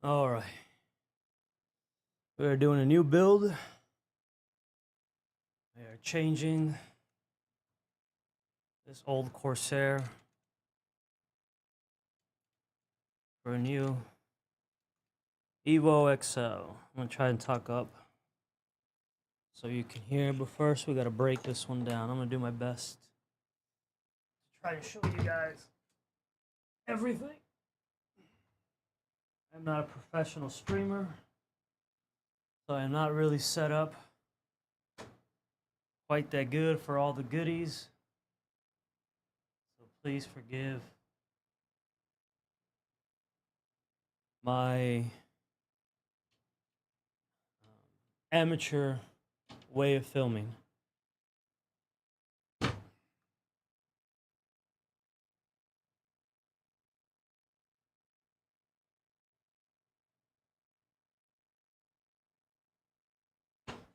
All right. We're doing a new build. We are changing this old Corsair for a new EVO XL. I'm gonna try and talk up so you can hear, but first we gotta break this one down. I'm gonna do my best to try to show you guys everything. I'm not a professional streamer, so I'm not really set up quite that good for all the goodies. So please forgive my amateur way of filming.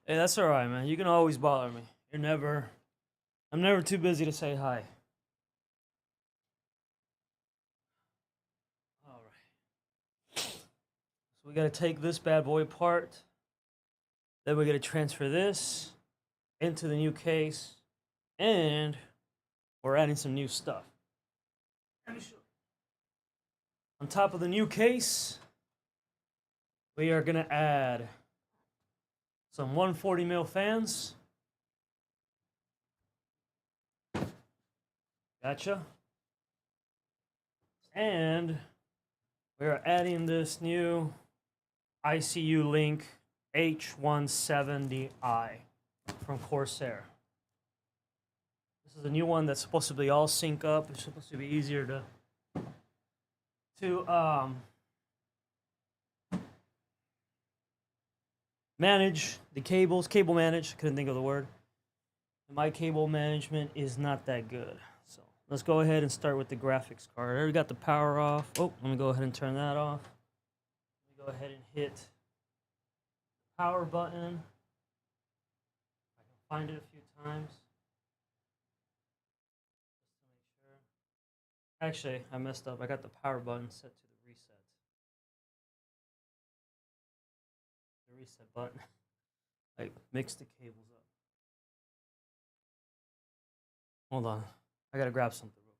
Hey, that's all right, man. You can always bother me. I'm never too busy to say hi. All right. So we got to take this bad boy apart. Then we got to transfer this into the new case, and we're adding some new stuff. Let me show you. On top of the new case, we are gonna add some 140 mil fans. Gotcha. And we are adding this new ICU Link H170i from Corsair. This is a new one that's supposed to be all sync up. It's supposed to be easier to manage the cables. Cable manage, couldn't think of the word. My cable management is not that good. So let's go ahead and start with the graphics card. I already got the power off. Oh, let me go ahead and turn that off. Let me go ahead and hit the power button. I can find it a few times. Just to make sure. Actually, I messed up. I got the power button set to the reset. The reset button. I mixed the cables up. Hold on. I gotta grab something real quick.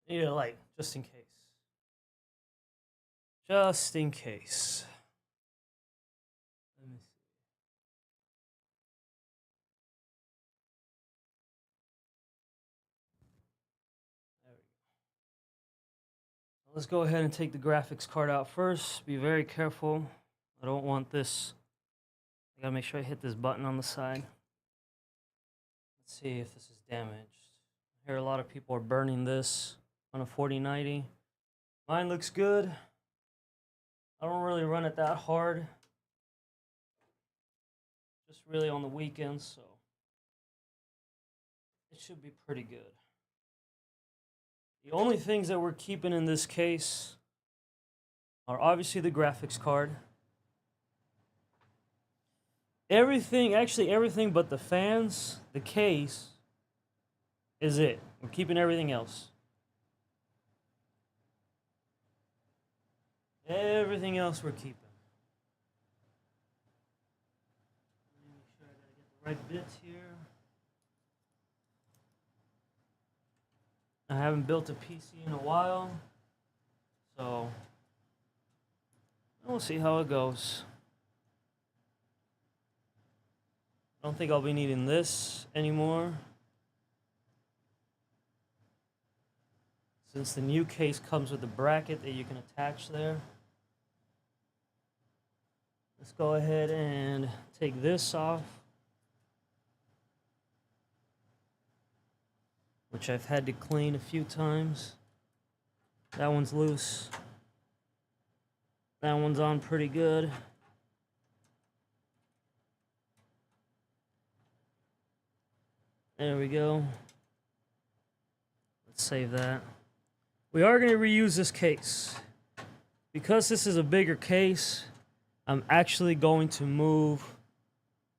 Need a light, just in case. Just in case. Let me see. There we go. Let's go ahead and take the graphics card out first. Be very careful. I don't want this. I gotta make sure I hit this button on the side. Let's see if this is damaged. I hear a lot of people are burning this on a 4090. Mine looks good. I don't really run it that hard. Just really on the weekends, so it should be pretty good. The only things that we're keeping in this case are obviously the graphics card. Everything, actually everything but the fans, the case, is it. We're keeping everything else. Everything else we're keeping. Let me make sure I gotta get the right bits here. I haven't built a PC in a while, so we'll see how it goes. I don't think I'll be needing this anymore, since the new case comes with a bracket that you can attach there. Let's go ahead and take this off, which I've had to clean a few times. That one's loose. That one's on pretty good. There we go. Save that. We are going to reuse this case. Because this is a bigger case, I'm actually going to move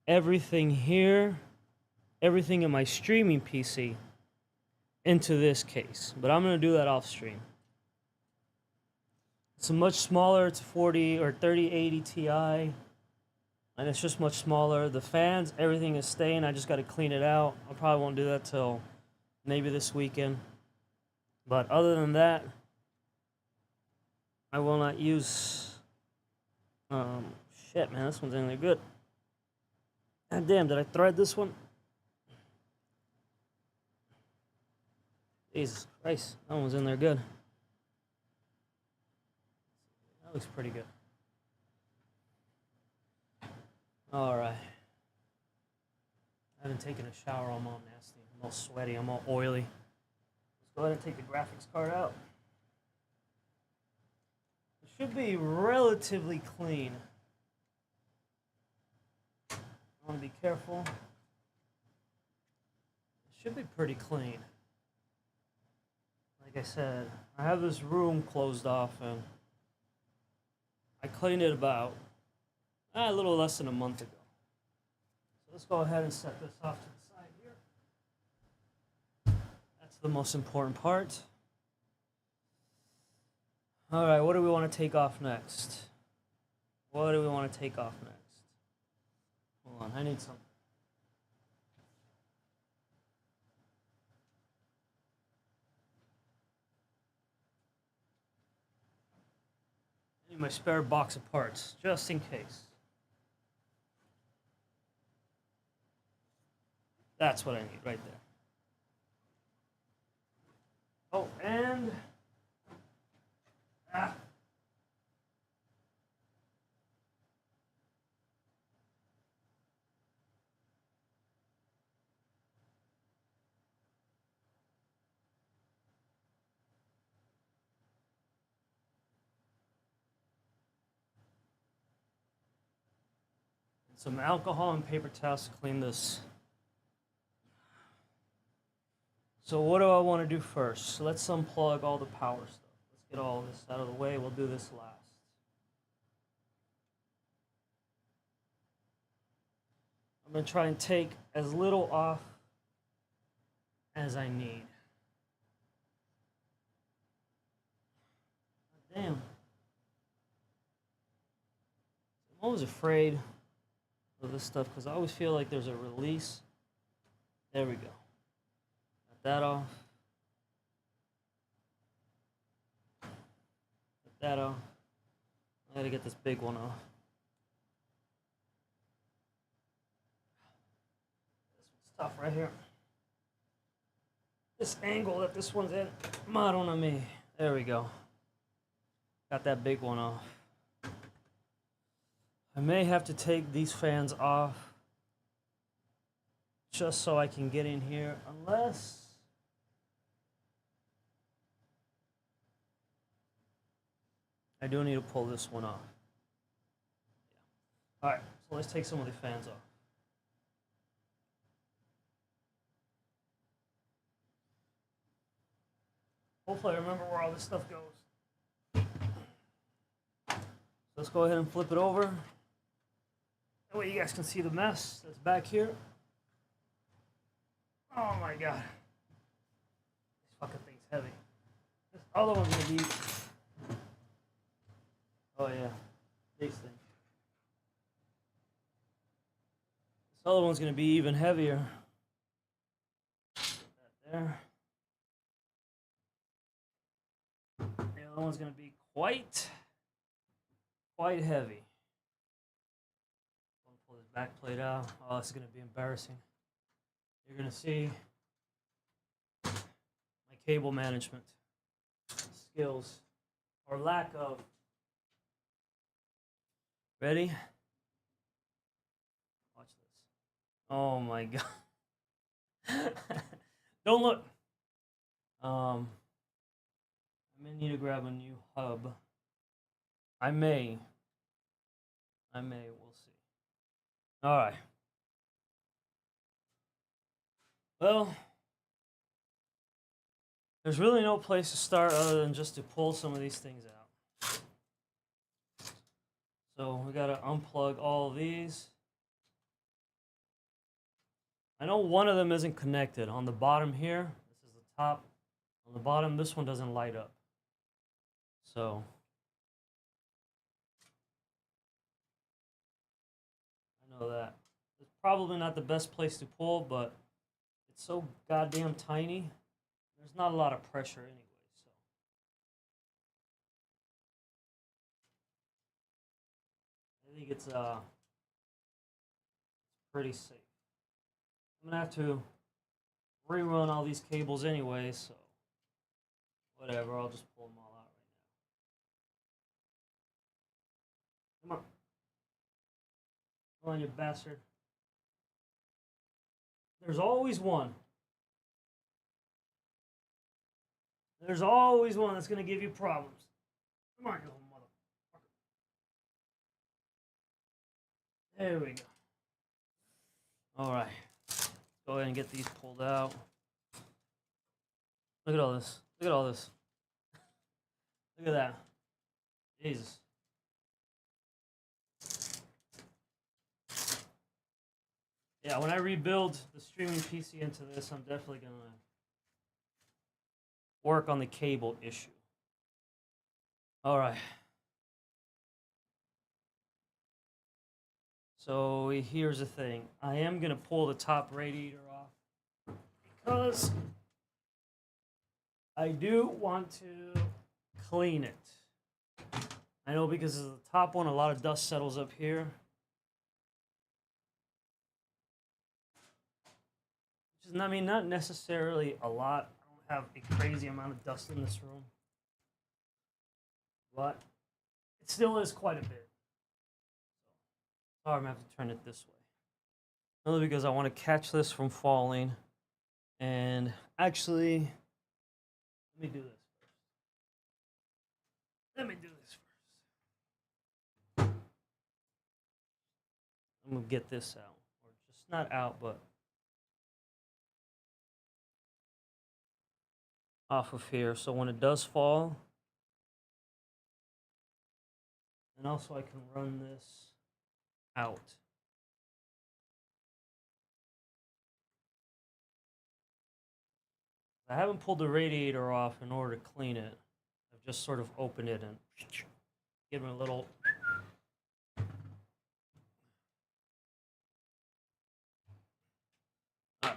everything here, everything in my streaming PC, into this case. But I'm going to do that off stream. It's a much smaller, it's a 40 or 3080 Ti, and it's just much smaller. The fans, everything is staying. I just got to clean it out. I probably won't do that till maybe this weekend. But other than that, I will not use. Shit, man, this one's in there good. God damn, did I thread this one? Jesus Christ, that one's in there good. That looks pretty good. All right. I haven't taken a shower. I'm all nasty. I'm all sweaty. I'm all oily. Let's go ahead and take the graphics card out. It should be relatively clean. I want to be careful. It should be pretty clean. Like I said, I have this room closed off and I cleaned it about a little less than a month ago. So let's go ahead and set this off to the side here. That's the most important part. All right, what do we want to take off next? What do we want to take off next? Hold on, I need something. I need my spare box of parts, just in case. That's what I need right there. Oh, and some alcohol and paper towels to clean this. So what do I want to do first? So let's unplug all the power stuff. Let's get all this out of the way. We'll do this last. I'm going to try and take as little off as I need. Damn. I'm always afraid of this stuff because I always feel like there's a release. There we go. Got that off. Got that off. I gotta get this big one off. This one's tough right here. This angle that this one's in, Madonna me. There we go. Got that big one off. I may have to take these fans off just so I can get in here, unless I do need to pull this one off. Yeah. All right, so let's take some of the fans off. Hopefully I remember where all this stuff goes. So let's go ahead and flip it over. That way you guys can see the mess that's back here. Oh my God. This fucking thing's heavy. This other one's gonna be... Oh yeah, these things. This other one's gonna be even heavier. Put that there. The other one's gonna be quite heavy. Pull this back plate out. Oh, this is gonna be embarrassing. You're gonna see my cable management skills or lack of. Ready? Watch this. Oh my God. Don't look. I may need to grab a new hub. I may, we'll see. All right. Well, There's really no place to start other than just to pull some of these things out. So we gotta unplug all of these. I know one of them isn't connected. On the bottom here, this is the top. On the bottom, this one doesn't light up. So I know that. It's probably not the best place to pull, but it's so goddamn tiny. There's not a lot of pressure anyway. I think it's pretty safe. I'm gonna have to rerun all these cables anyway, so whatever. I'll just pull them all out right now. Come on, come on, you bastard! There's always one. There's always one that's gonna give you problems. Come on, you little motherfucker. There we go. All right. Go ahead and get these pulled out. Look at all this. Look at all this. Look at that. Jesus. Yeah, when I rebuild the streaming PC into this, I'm definitely going to work on the cable issue. All right. So here's the thing. I am going to pull the top radiator off because I do want to clean it. I know because of the top one, a lot of dust settles up here. Which is, I mean, not necessarily a lot. I don't have a crazy amount of dust in this room. But it still is quite a bit. So, I'm going to have to turn it this way. Only because I want to catch this from falling. And actually, let me do this first. Let me do this first. I'm going to get this out. Or just not out, but off of here. So when it does fall, and also I can run this out. I haven't pulled the radiator off in order to clean it. I've just sort of opened it and given it a little. I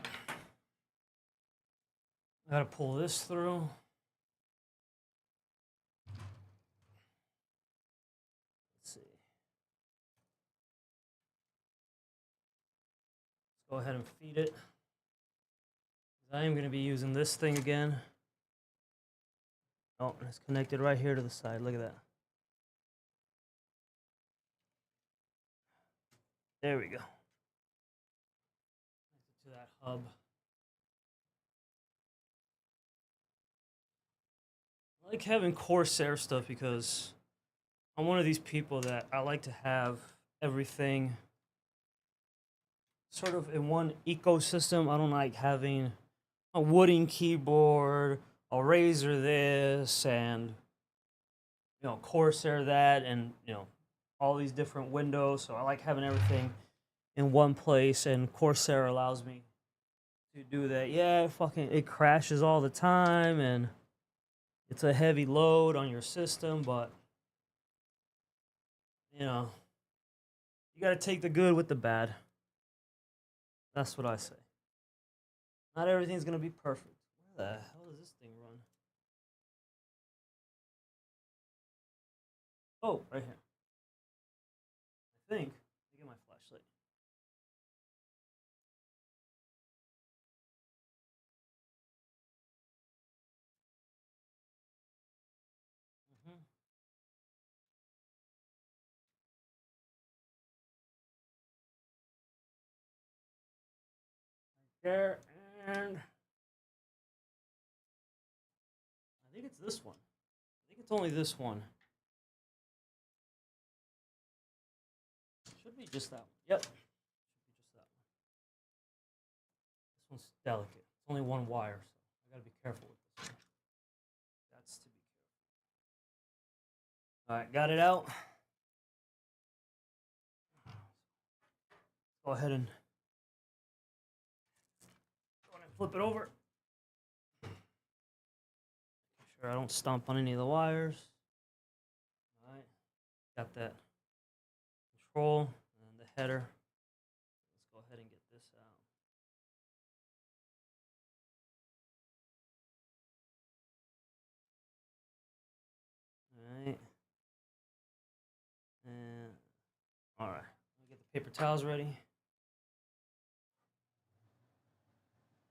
gotta pull this through. Let's see. Let's go ahead and feed it. I am going to be using this thing again. Oh, it's connected right here to the side. Look at that. There we go. To that hub. I like having Corsair stuff because I'm one of these people that I like to have everything sort of in one ecosystem. I don't like having a wooden keyboard, a Razer this, and Corsair that, and all these different windows. So I like having everything in one place, and Corsair allows me to do that. Yeah, it crashes all the time, and it's a heavy load on your system, but you gotta take the good with the bad. That's what I say. Not everything's gonna be perfect. Where the hell does this thing run? Oh, right here. I think. Let me get my flashlight. There, and I think it's this one. I think it's only this one. Should be just that one. Yep. Should be just that one. This one's delicate. It's only one wire, so I gotta be careful with this one. Alright, got it out. Go ahead and flip it over. Make sure I don't stomp on any of the wires. Alright, got that control and the header. Let's go ahead and get this out. Alright. And alright. I'll get the paper towels ready.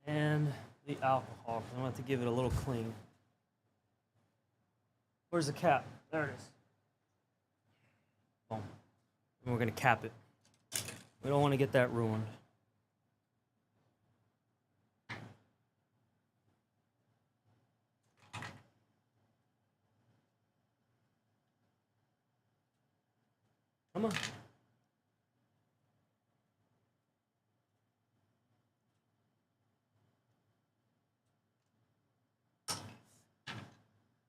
And the alcohol. I'm going to have to give it a little clean. Where's the cap? There it is. Boom. And we're going to cap it. We don't want to get that ruined. Come on.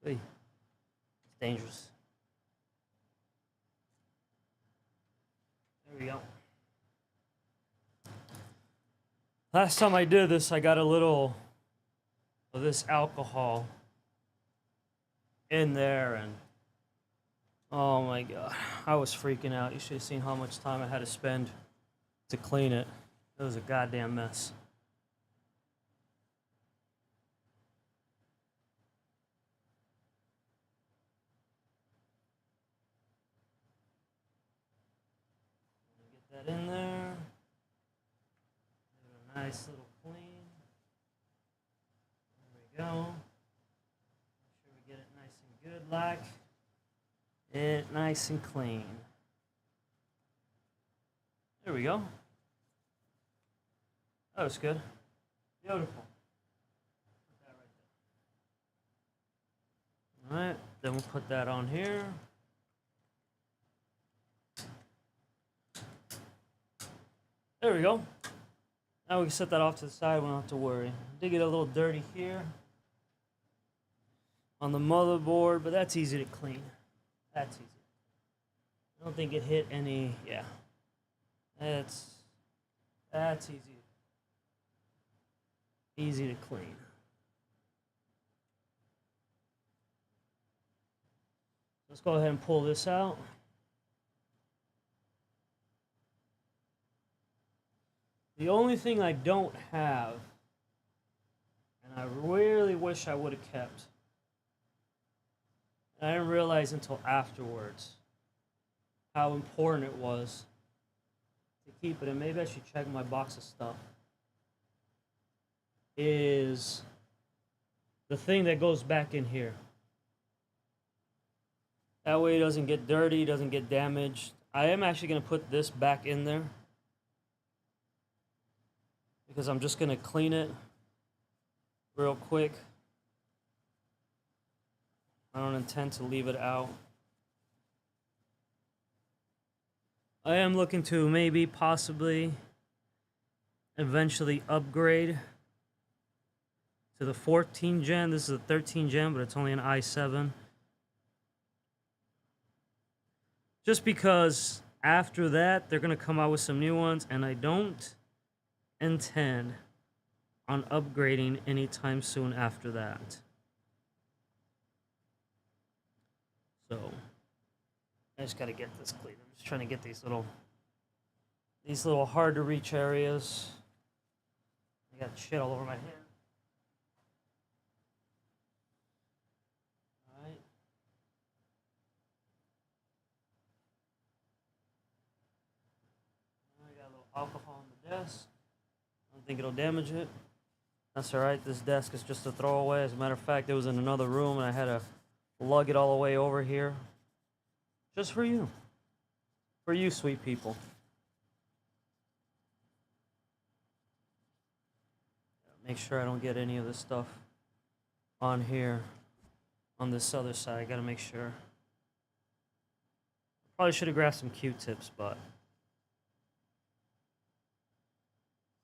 Hey, it's dangerous. There we go. Last time I did this, I got a little of this alcohol in there, and oh my God, I was freaking out. You should have seen how much time I had to spend to clean it. It was a goddamn mess. Get that in there. Give it a nice little clean. There we go. Make sure we get it nice and good, like it nice and clean. There we go. That was good. Beautiful. Put that right there. All right, then we'll put that on here. There we go. Now we can set that off to the side. We don't have to worry. Did get a little dirty here on the motherboard, but that's easy to clean. That's easy. I don't think it hit any. Yeah, that's easy. Easy to clean. Let's go ahead and pull this out. The only thing I don't have, and I really wish I would have kept, and I didn't realize until afterwards how important it was to keep it, and maybe I should check my box of stuff, is the thing that goes back in here. That way it doesn't get dirty, doesn't get damaged. I am actually going to put this back in there, because I'm just going to clean it real quick. I don't intend to leave it out. I am looking to maybe, possibly, eventually upgrade to the 14 gen. This is a 13 gen, but it's only an i7. Just because after that, they're going to come out with some new ones, and I don't intend on upgrading anytime soon after that. So I just got to get this clean. I'm just trying to get these little hard to reach areas. I got shit all over my hand. All right. I got a little alcohol on the desk. I don't think it'll damage it. That's alright, this desk is just a throwaway. As a matter of fact, it was in another room and I had to lug it all the way over here. Just for you. For you, sweet people. Make sure I don't get any of this stuff on here, on this other side. I gotta make sure. Probably should have grabbed some Q-tips, but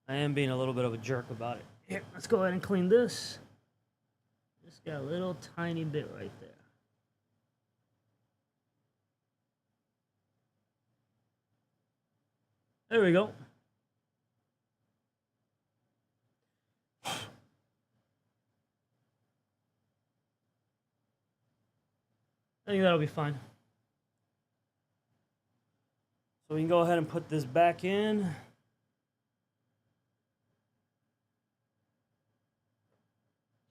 I am being a little bit of a jerk about it. Here, let's go ahead and clean this. Just got a little tiny bit right there. There we go. I think that'll be fine. So we can go ahead and put this back in.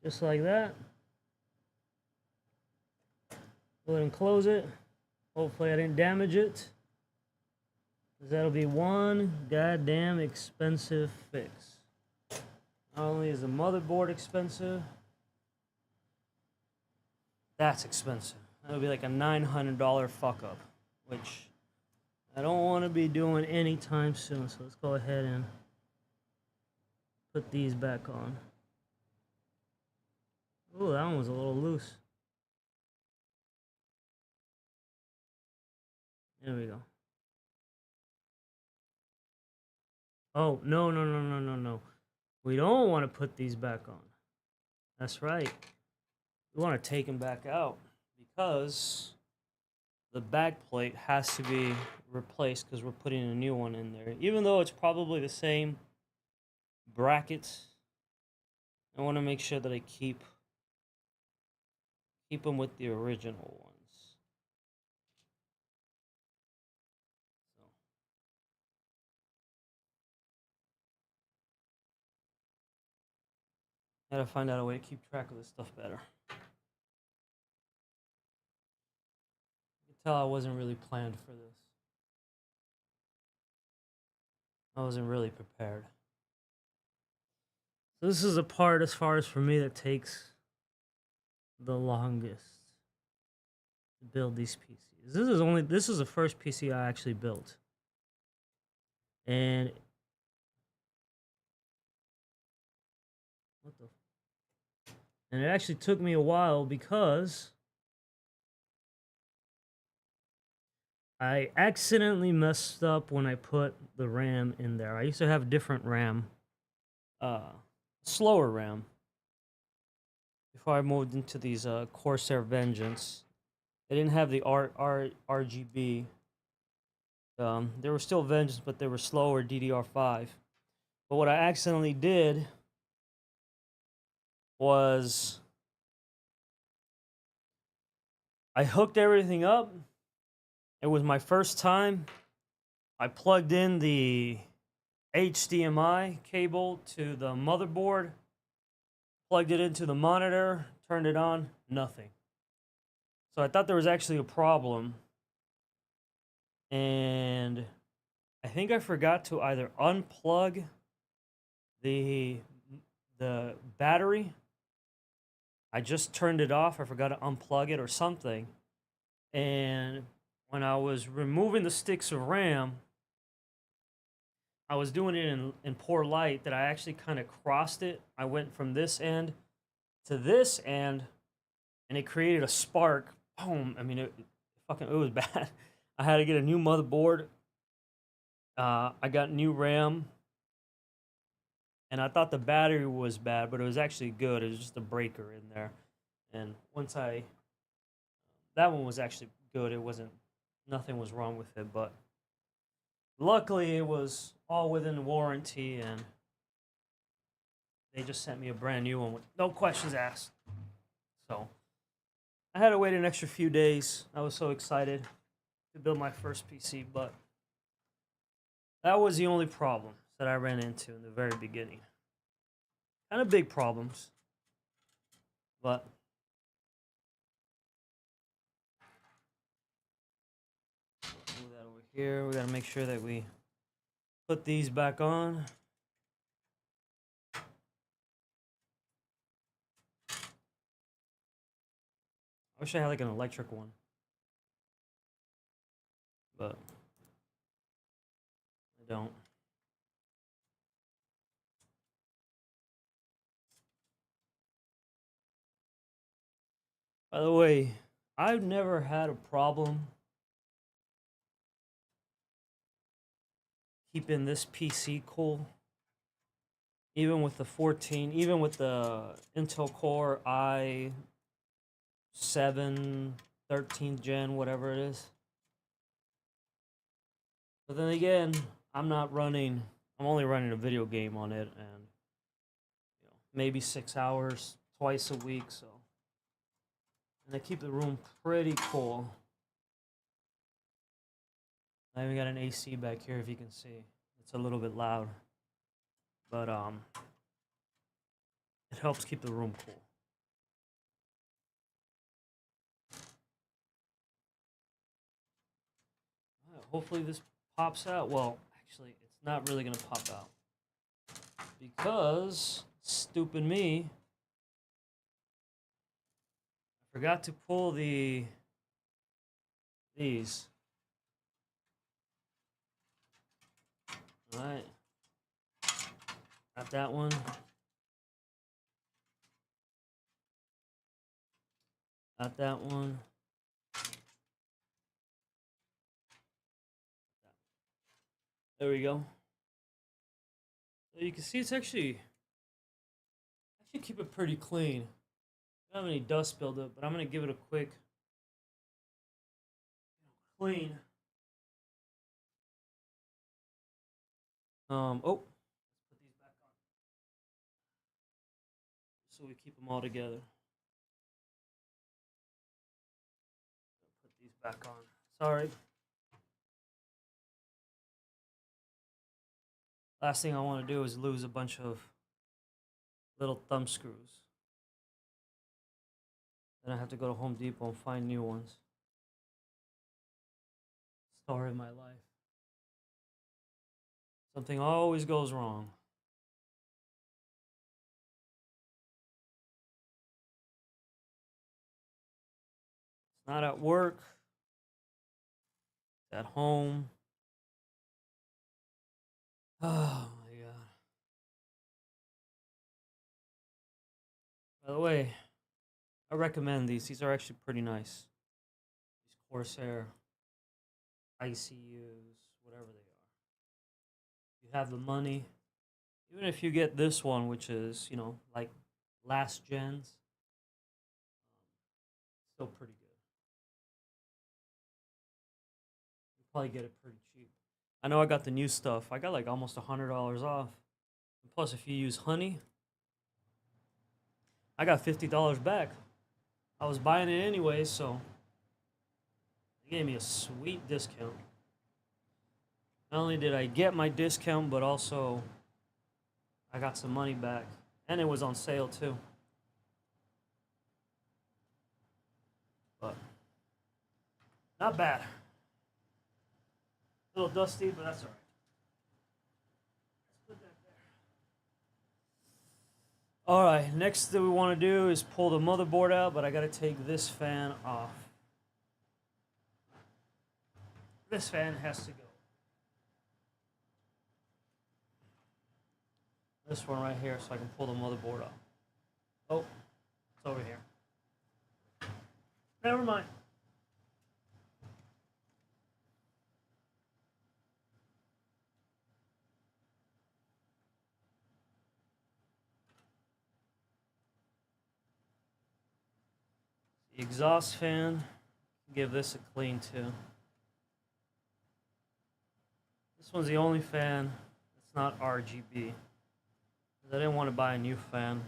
Just like that. Go ahead and close it. Hopefully I didn't damage it. That'll be one goddamn expensive fix. Not only is the motherboard expensive, that's expensive. That'll be like a $900 fuck up, which I don't want to be doing anytime soon. So let's go ahead and put these back on. Ooh, that one was a little loose. There we go. Oh, no. We don't want to put these back on. That's right. We want to take them back out because the back plate has to be replaced because we're putting a new one in there. Even though it's probably the same brackets, I want to make sure that I keep them with the original ones. So. Gotta find out a way to keep track of this stuff better. You can tell I wasn't really planned for this. I wasn't really prepared. So this is a part, as far as for me, that takes the longest to build these PCs. This is the first PC I actually built. And it actually took me a while because I accidentally messed up when I put the RAM in there. I used to have different RAM, slower RAM, before I moved into these Corsair Vengeance. They didn't have the RGB. They were still Vengeance, but they were slower DDR5. But what I accidentally did was I hooked everything up. It was my first time. I plugged in the HDMI cable to the motherboard, plugged it into the monitor, turned it on, nothing. So I thought there was actually a problem. And I think I forgot to either unplug the battery. I just turned it off. I forgot to unplug it or something. And when I was removing the sticks of RAM, I was doing it in poor light that I actually kind of crossed it. I went from this end to this end, and it created a spark. Boom. I mean, it was bad. I had to get a new motherboard. I got new RAM. And I thought the battery was bad, but it was actually good. It was just a breaker in there. And that one was actually good. Nothing was wrong with it, but luckily it was all within warranty, and they just sent me a brand new one with no questions asked. So I had to wait an extra few days. I was so excited to build my first PC, but that was the only problem that I ran into in the very beginning. Kind of big problems, but move that over here. We gotta make sure that we put these back on. I wish I had like an electric one, but I don't. By the way, I've never had a problem keeping this PC cool. Even with the 14, even with the Intel Core i7, 13th gen, whatever it is. But then again, I'm only running a video game on it, and maybe 6 hours twice a week. So, and they keep the room pretty cool. I even got an AC back here, if you can see. It's a little bit loud, but it helps keep the room cool. Hopefully this pops out. Well, actually, it's not really gonna pop out because stupid me, I forgot to pull these. All right, got that one. Got that one. There we go. So you can see it's actually keep it pretty clean. Don't have any dust buildup, but I'm gonna give it a quick clean. Oh, let's put these back on so we keep them all together. Put these back on. Sorry. Last thing I want to do is lose a bunch of little thumb screws. Then I have to go to Home Depot and find new ones. Story of my life. Something always goes wrong. It's not at work. It's at home. Oh my god. By the way, I recommend these. These are actually pretty nice. These Corsair ICUs, whatever they are. You have the money. Even if you get this one, which is, like last gens, still pretty good. You probably get it pretty cheap. I know I got the new stuff. I got like almost $100 off. And plus, if you use Honey, I got $50 back. I was buying it anyway, so they gave me a sweet discount. Not only did I get my discount, but also I got some money back. And it was on sale too. But not bad. A little dusty, but that's all right. Let's put that there. All right, next that we want to do is pull the motherboard out, but I got to take this fan off. This fan has to go. This one right here, so I can pull the motherboard off. Oh, it's over here. Never mind. The exhaust fan, give this a clean too. This one's the only fan that's not RGB. I didn't want to buy a new fan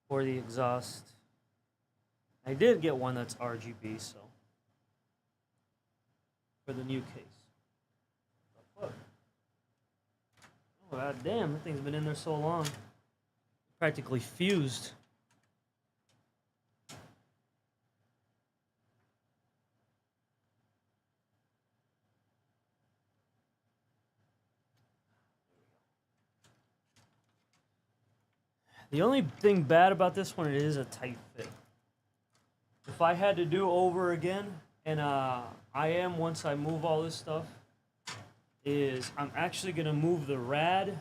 for the exhaust. I did get one that's RGB, so for the new case. Oh god damn, that thing's been in there so long. Practically fused. The only thing bad about this one, it is a tight fit. If I had to do over again, and I am once I move all this stuff, is I'm actually gonna move the rad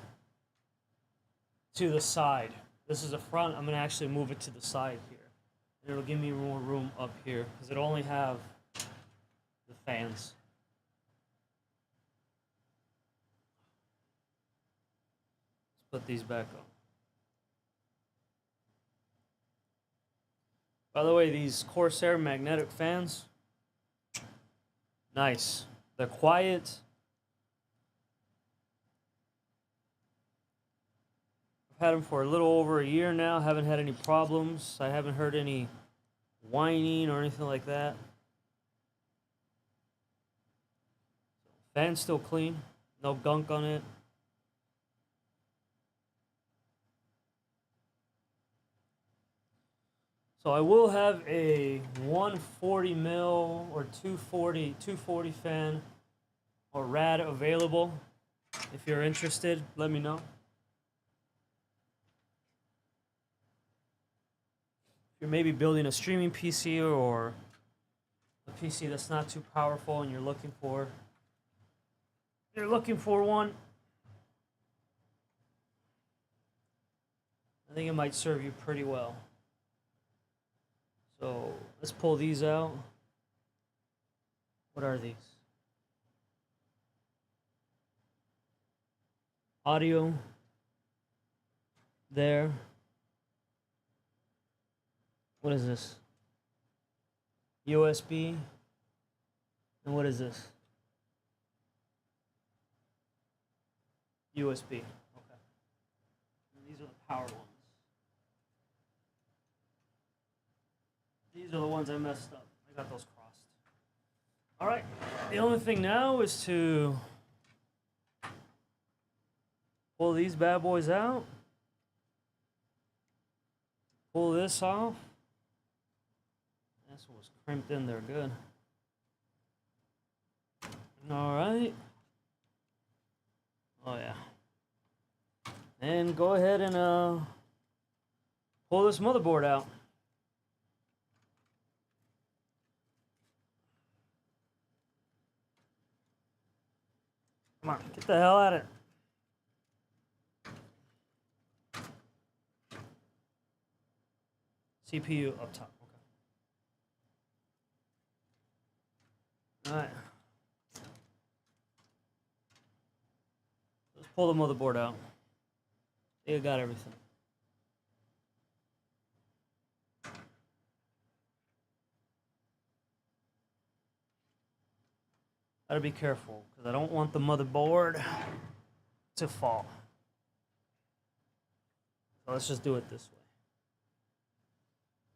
to the side. This is the front, I'm gonna actually move it to the side here. And it'll give me more room up here, because it'll only have the fans. Let's put these back on. By the way, these Corsair magnetic fans, nice. They're quiet. I've had them for a little over a year now. Haven't had any problems. I haven't heard any whining or anything like that. Fan's still clean. No gunk on it. So I will have a 140 mil or 240 fan or rad available. If you're interested, let me know. If you're maybe building a streaming PC or a PC that's not too powerful and you're looking for one, I think it might serve you pretty well. So let's pull these out. What are these? Audio. There. What is this? USB. And what is this? USB. Okay. And these are the power ones. These are the ones I messed up. I got those crossed. All right. The only thing now is to pull these bad boys out. Pull this off. This was crimped in there good. All right. Oh yeah. And go ahead and pull this motherboard out. Come on, get the hell out of it. CPU up top. Okay. All right. Let's pull the motherboard out. I think I got everything. Gotta be careful because I don't want the motherboard to fall. So let's just do it this way.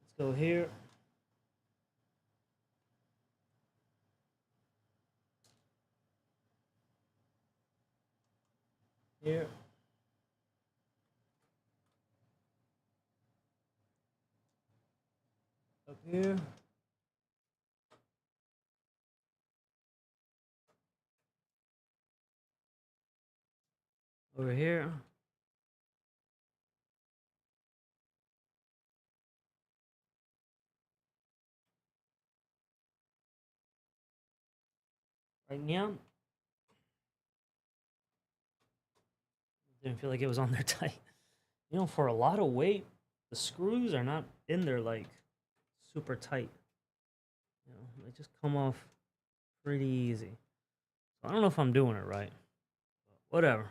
Let's go here. Here. Up here. Over here. Right now. Didn't feel like it was on there tight. You know, for a lot of weight, the screws are not in there like super tight. You know, they just come off pretty easy. So I don't know if I'm doing it right. But whatever.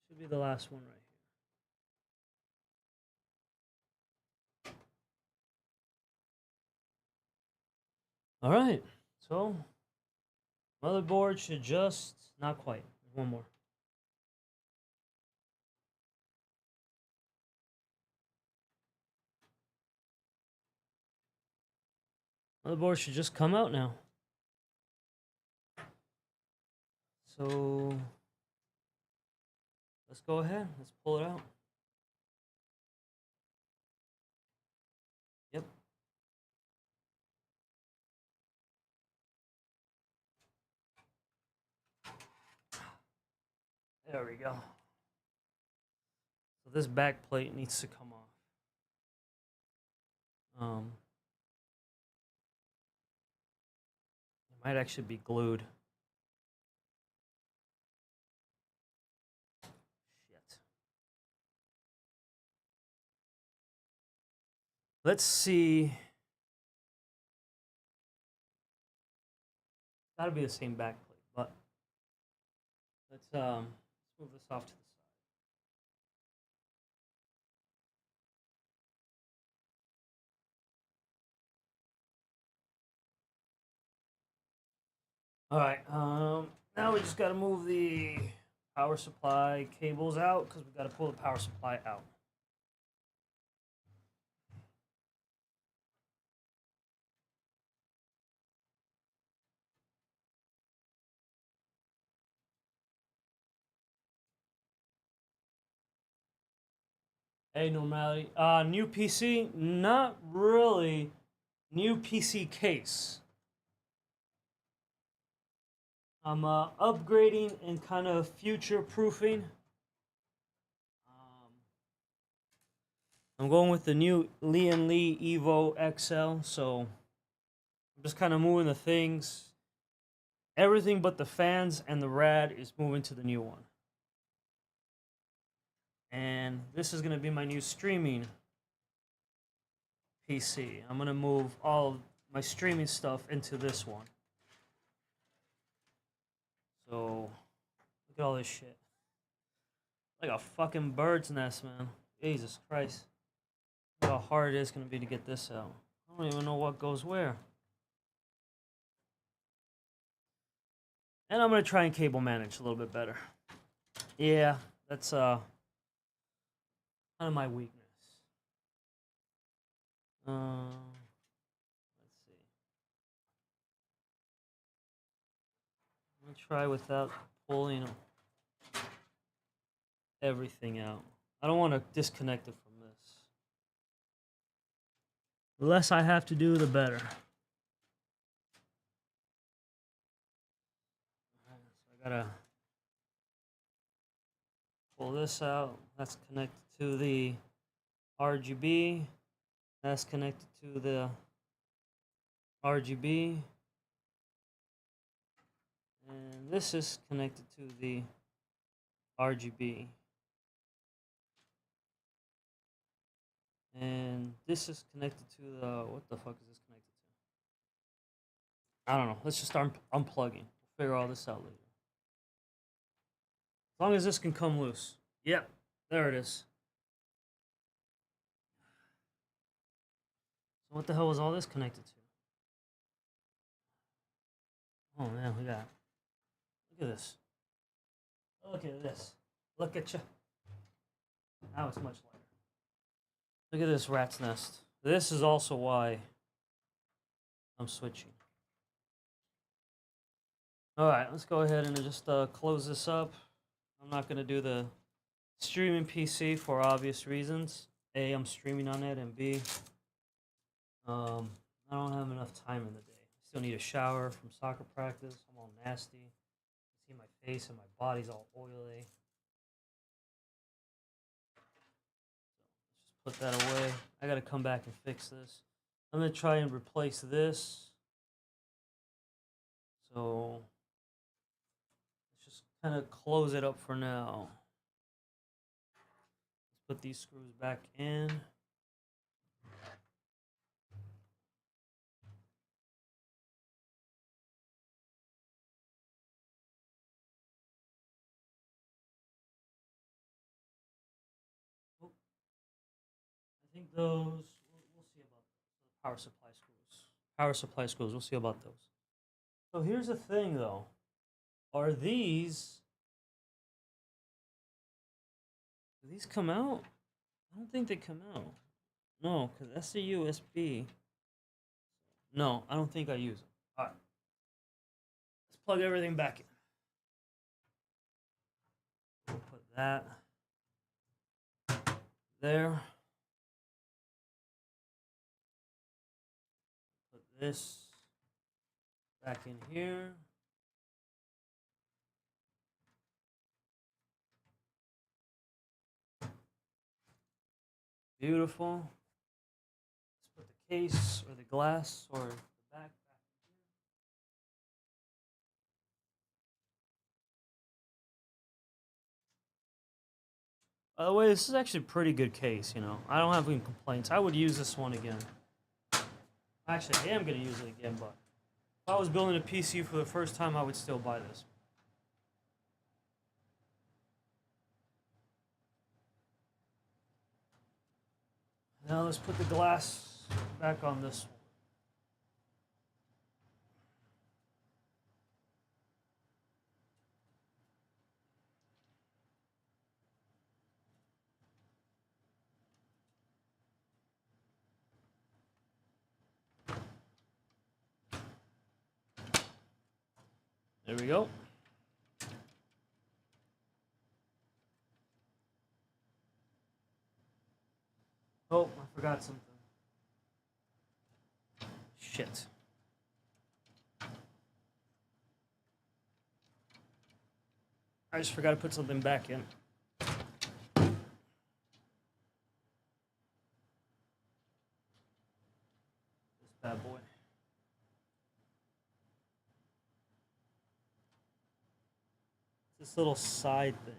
Should be the last one right here. All right. So motherboard should just not quite. One more. Motherboard should just come out now. So let's go ahead. Let's pull it out. Yep. There we go. So this back plate needs to come off. It might actually be glued. Shit. Let's see. Gotta be the same back plate, but let's move this off to the side. All right. Now we just got to move the power supply cables out because we got to pull the power supply out. Hey, normality. New PC? Not really. New PC case. I'm upgrading and kind of future proofing. I'm going with the new Lian EVO XL, so I'm just kind of moving the things. Everything but the fans and the rad is moving to the new one. And this is going to be my new streaming PC. I'm going to move all of my streaming stuff into this one. So, look at all this shit. Like a fucking bird's nest, man. Jesus Christ. Look how hard it is going to be to get this out. I don't even know what goes where. And I'm going to try and cable manage a little bit better. Yeah, that's kind of my weakness. Let's see. I'm going to try without pulling everything out. I don't want to disconnect it from this. The less I have to do, the better. So I gotta pull this out. That's connected to the RGB. That's connected to the RGB. And this is connected to the RGB. And this is connected to the, what the fuck is this connected to? I don't know. Let's just start unplugging. We'll figure all this out later. As long as this can come loose. Yep, there it is. So what the hell was all this connected to? Oh man, look at this. Look at this. Look at you. Now it's much lighter. Look at this rat's nest. This is also why I'm switching. All right, let's go ahead and just close this up. I'm not going to do the streaming PC for obvious reasons. A, I'm streaming on it, and B, I don't have enough time in the day. I still need a shower from soccer practice. I'm all nasty. You see my face and my body's all oily. Let's just put that away. I got to come back and fix this. I'm going to try and replace this. So let's just kind of close it up for now. Let's put these screws back in. I think those, we'll see about those. Power supply screws. Power supply screws, we'll see about those. So here's the thing though. Are these, do these come out? I don't think they come out. No, because that's the USB. No, I don't think I use them. All right. Let's plug everything back in. We'll put that there. Put this back in here. Beautiful. Let's put the case or the glass or the back in here. By the way, this is actually a pretty good case, you know. I don't have any complaints. I would use this one again. Actually, I am going to use it again, but if I was building a PC for the first time, I would still buy this. Now let's put the glass back on this one. There we go. Oh, I forgot something. Shit. I just forgot to put something back in. This bad boy. This little side thing.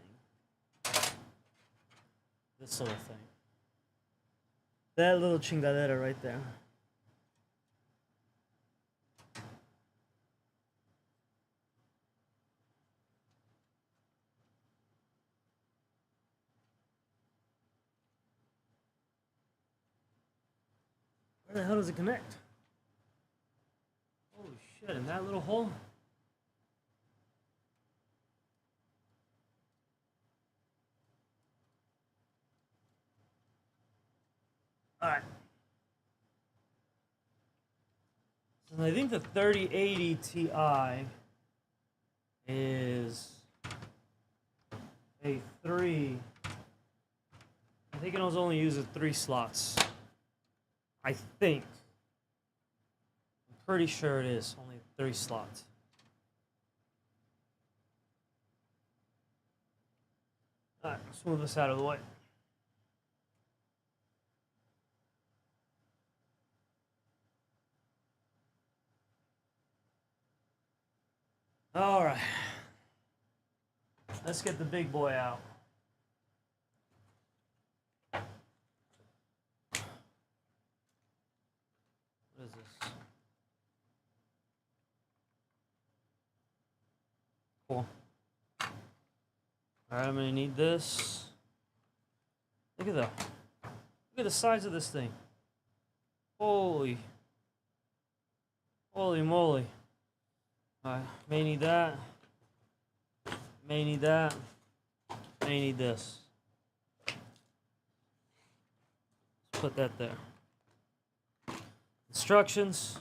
This little thing. That little chingadera right there. Where the hell does it connect? Holy shit, in that little hole? Alright. So I think the 3080 Ti is a 3. I think it only uses 3 slots. I think. I'm pretty sure it is. Only 3 slots. Alright, let's move this out of the way. Alright. Let's get the big boy out. What is this? Cool. Alright, I'm gonna need this. Look at the size of this thing. Holy moly. Alright, may need that. May need that. May need this. Let's put that there. Instructions.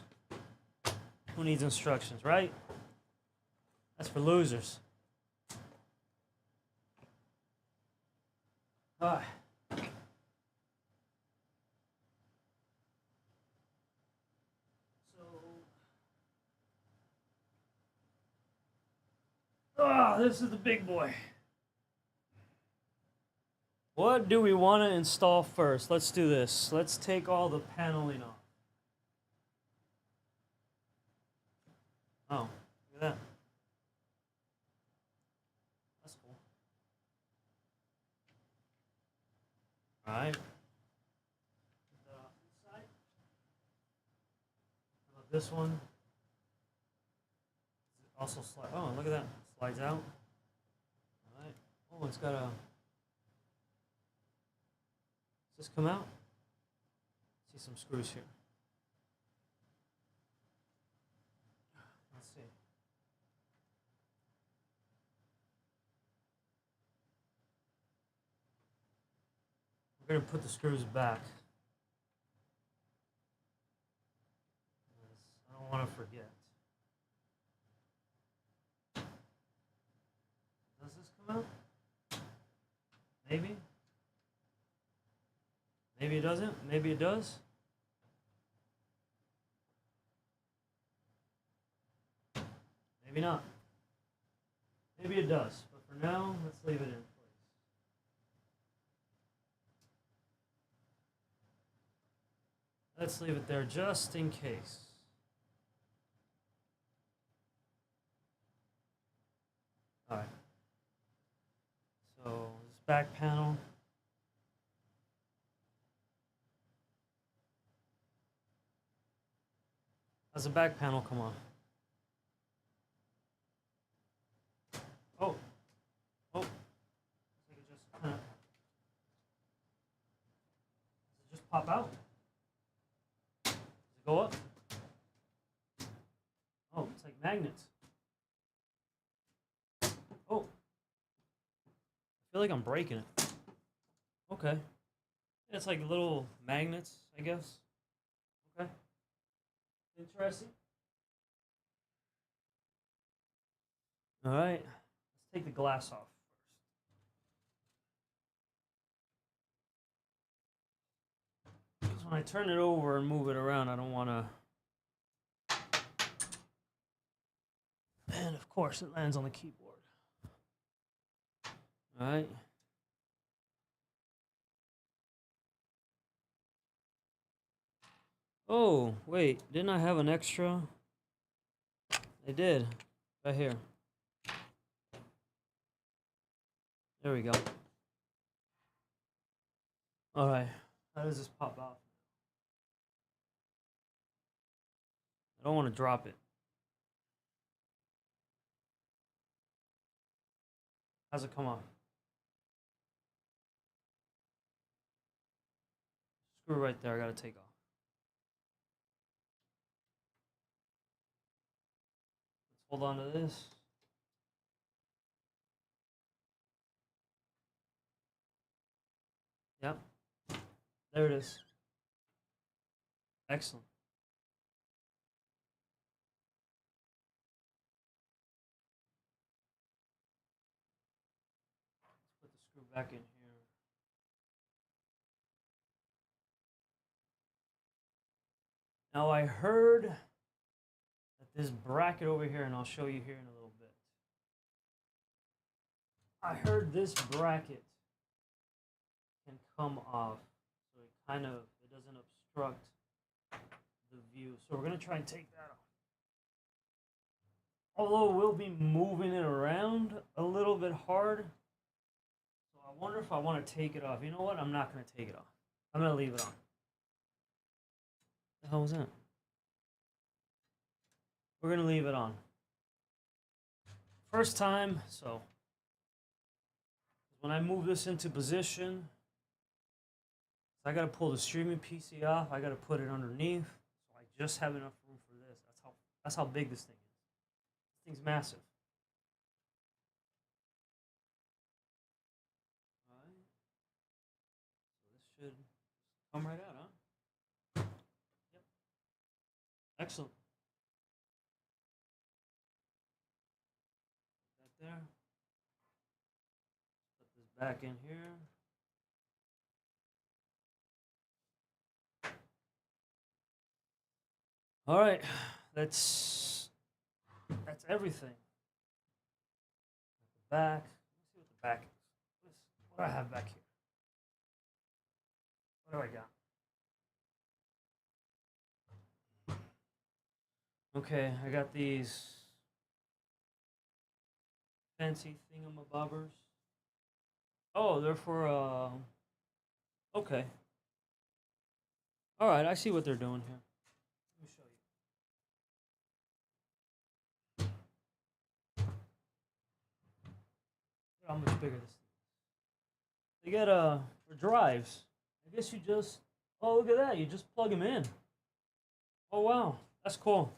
Who needs instructions, right? That's for losers. Alright. This is the big boy. What do we want to install first? Let's do this. Let's take all the paneling off. Oh, look at that. That's cool. All right. Put that off to the side. How about this one? Also slide. Oh, look at that. Slides out. All right. Oh, it's got a. Does this come out? See some screws here. Let's see. We're going to put the screws back. I don't want to forget. Does this come out? Maybe. Maybe it doesn't. Maybe it does. Maybe not. Maybe it does. But for now, let's leave it in place. Let's leave it there just in case. All right. So this back panel. How's the back panel come on? Oh. Oh. Does it just pop out? Does it go up? Oh, it's like magnets. Oh. I feel like I'm breaking it. Okay. It's like little magnets, I guess. Okay. Interesting. All right, let's take the glass off first. Because when I turn it over and move it around, I don't want to. And of course, it lands on the keyboard. All right. Oh, wait, didn't I have an extra? I did, right here. There we go. All right, how does this pop out? I don't want to drop it. How's it come off? Screw right there, I gotta take off. Let's hold on to this. Yep, there it is. Excellent. Let's put the screw back in here. Now I heard that this bracket over here, and I'll show you here in a little bit. I heard this bracket can come off, so it doesn't obstruct the view. So we're gonna try and take that off. Although we'll be moving it around a little bit hard. So I wonder if I want to take it off. You know what? I'm not gonna take it off. I'm gonna leave it on. What the hell was that? We're gonna leave it on. First time, so when I move this into position, I gotta pull the streaming PC off. I gotta put it underneath. So I just have enough room for this. That's how big this thing is. This thing's massive. All right. So this should come right out, huh? Yep. Excellent. Put that there. Put this back in here. All right, that's everything. The back. Let's see what the back is. What do I have back here? What do I got? Okay, I got these fancy thingamabobbers. Oh, they're for okay. All right, I see what they're doing here. Let me show you. Look how much bigger this is. They get for drives. I guess you just, oh, look at that. You just plug them in. Oh, wow. That's cool.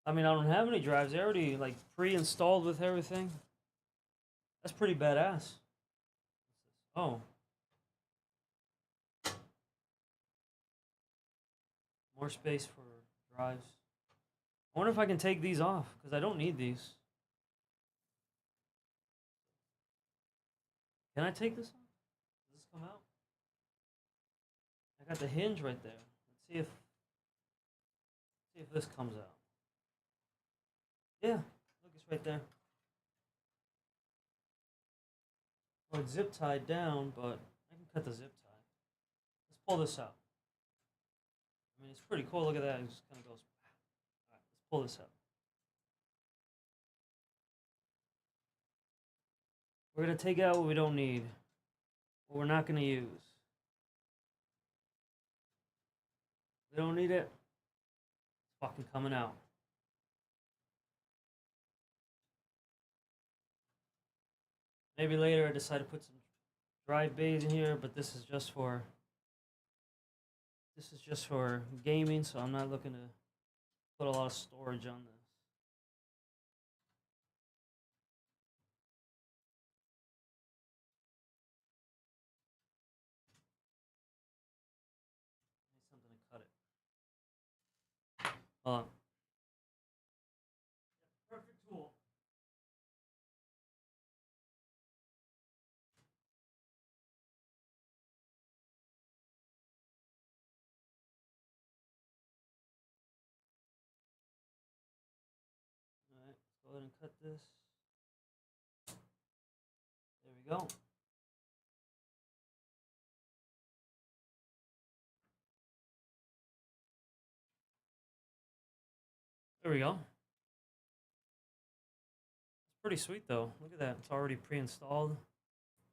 I mean, I don't have any drives. They're already like pre-installed with everything. That's pretty badass. Oh. More space for drives. I wonder if I can take these off, because I don't need these. Can I take this off? Does this come out? I got the hinge right there. Let's see if this comes out. Yeah, look, it's right there. Well, it's zip tied down, but I can cut the zip tie. Let's pull this out. I mean, it's pretty cool. Look at that. It just kind of goes. All right, let's pull this out. We're going to take out what we don't need, what we're not going to use. We don't need it. It's fucking coming out. Maybe later I decide to put some drive bays in here, but this is just for gaming, so I'm not looking to put a lot of storage on this. I need something to cut it. Hold on. Perfect tool. Go ahead and cut this. There we go. There we go. It's pretty sweet though. Look at that. It's already pre-installed.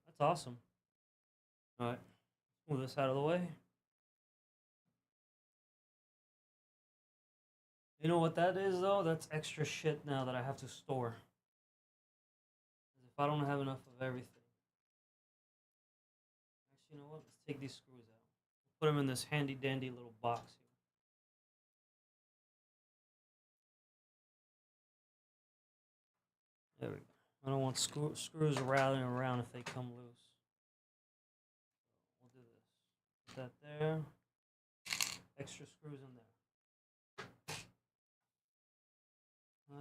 That's awesome. All right. Move this out of the way. You know what that is though? That's extra shit now that I have to store. If I don't have enough of everything. Actually, you know what? Let's take these screws out. Put them in this handy dandy little box here. There we go. I don't want screws rattling around if they come loose. We'll do this. Put that there. Extra screws in there.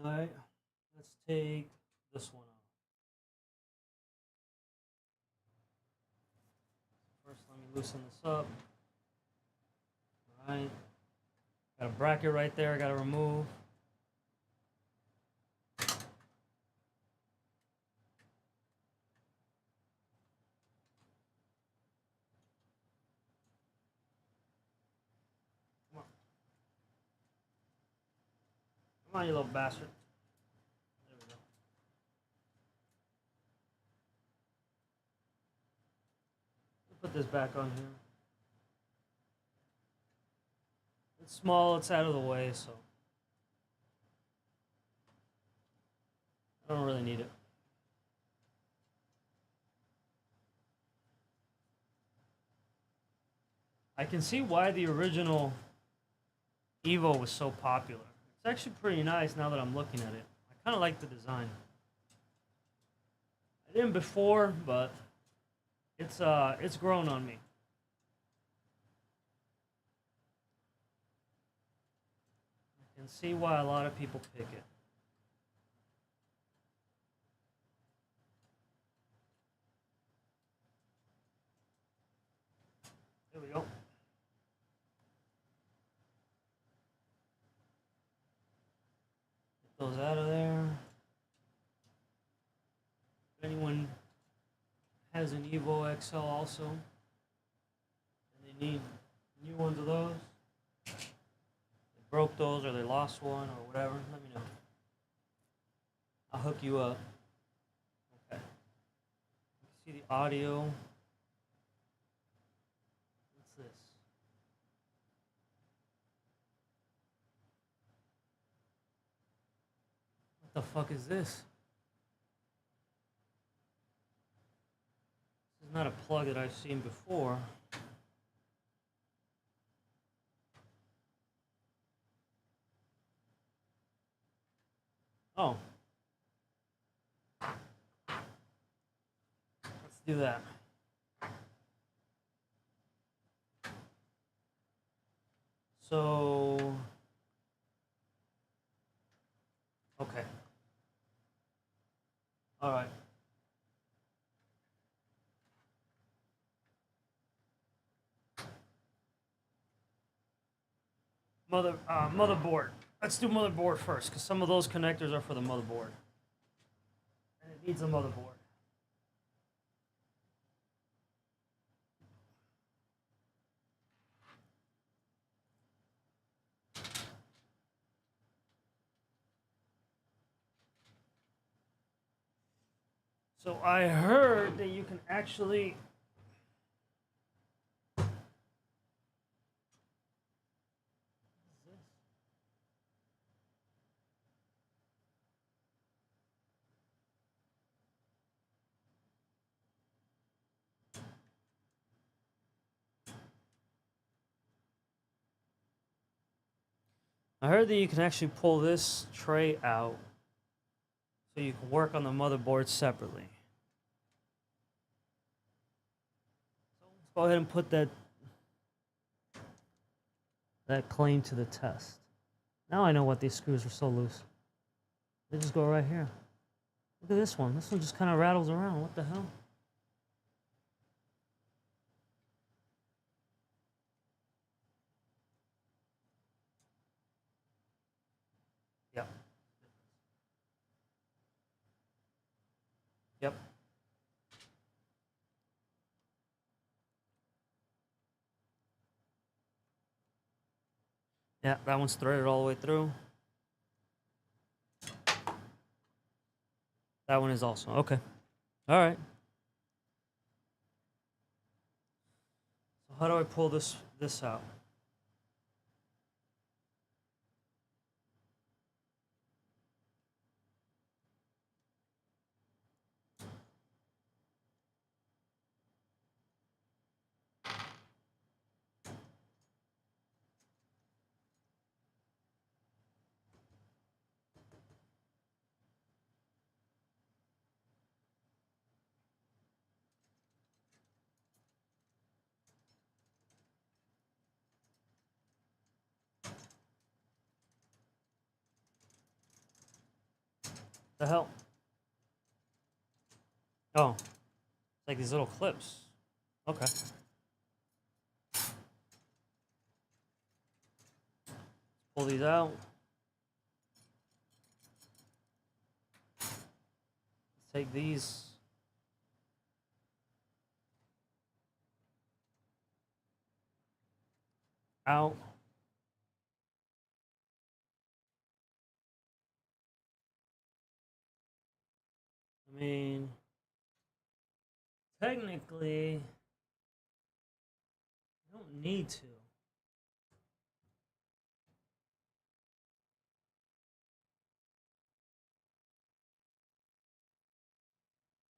Alright. Let's take this one off. First, let me loosen this up. Alright. Got a bracket right there I gotta remove. Come on, you little bastard. There we go. Put this back on here. It's small, it's out of the way, so I don't really need it. I can see why the original EVO was so popular. It's actually pretty nice now that I'm looking at it. I kind of like the design. I didn't before, but it's grown on me. I can see why a lot of people pick it. There we go. Get those out of there. If anyone has an EVO XL also, and they need new ones of those, they broke those or they lost one or whatever, let me know. I'll hook you up. Okay. You can see the audio. What's this? What the fuck is this? This is not a plug that I've seen before. Oh. Let's do that. So, okay. All right. Motherboard. Let's do motherboard first, because some of those connectors are for the motherboard. And it needs a motherboard. So I heard that you can actually actually pull this tray out so you can work on the motherboard separately. So let's go ahead and put that claim to the test. Now I know what these screws are so loose. They just go right here. Look at this one. This one just kind of rattles around. What the hell? Yeah. Yeah, that one's threaded all the way through. That one is also. Okay. All right. So how do I pull this out? The hell? Oh, it's like these little clips. Okay. Pull these out. Let's take these. Out. I mean, technically, I don't need to.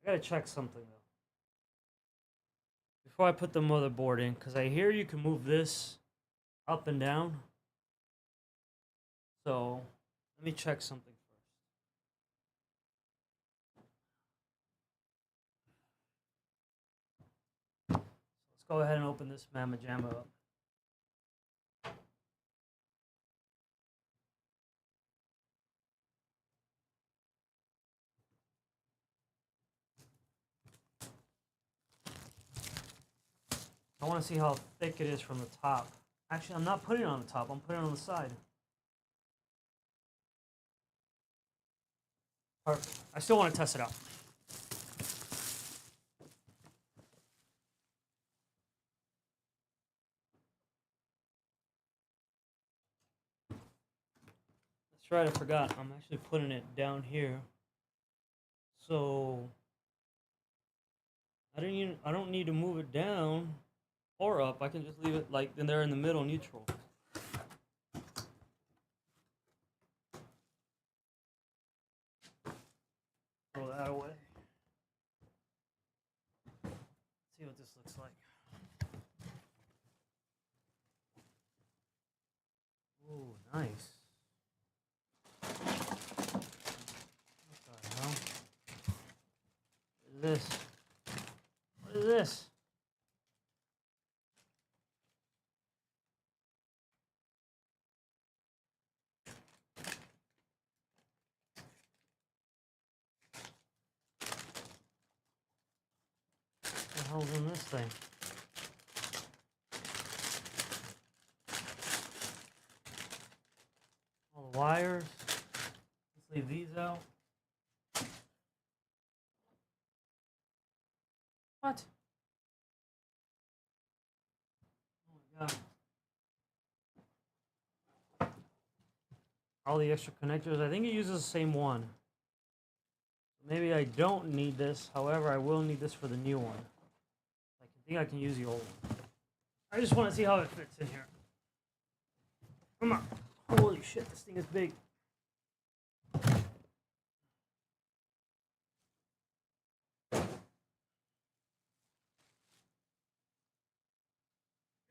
I gotta check something though. Before I put the motherboard in, because I hear you can move this up and down. So, let me check something first. Let's go ahead and open this Mamma Jamma up. I want to see how thick it is from the top. Actually, I'm not putting it on the top. I'm putting it on the side. Perfect. I still want to test it out. That's right. I forgot. I'm actually putting it down here. So I don't need to move it down or up. I can just leave it like in there in the middle, neutral. Throw that away. See what this looks like. Ooh, nice. What the hell? What is this? What is this? What the hell's in this thing? All the wires. Let's leave these out. What? Oh my god. All the extra connectors. I think it uses the same one. Maybe I don't need this. However, I will need this for the new one. I think I can use the old one. I just want to see how it fits in here. Come on. Holy shit, this thing is big.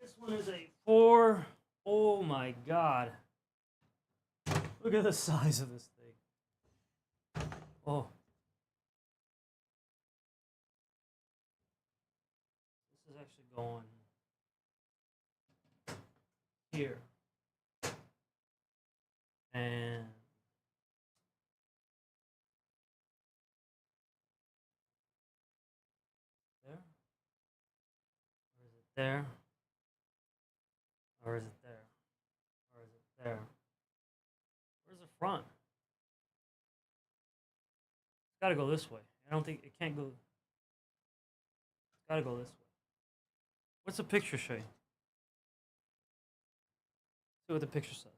This one is a 4. Oh my god. Look at the size of this thing. Oh. This is actually going here. And there? Or is it there? Or is it there? Or is it there? Where's the front? It's gotta go this way. I don't think it can't go. It's gotta go this way. What's the picture show you? See what the picture says.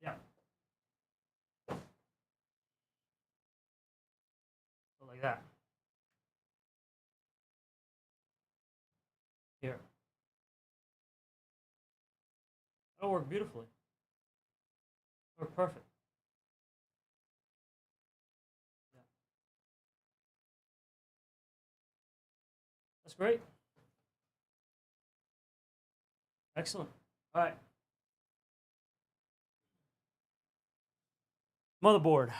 Yeah. So like that. Here. That'll work beautifully. Work perfect. Yeah. That's great. Excellent. All right. Motherboard.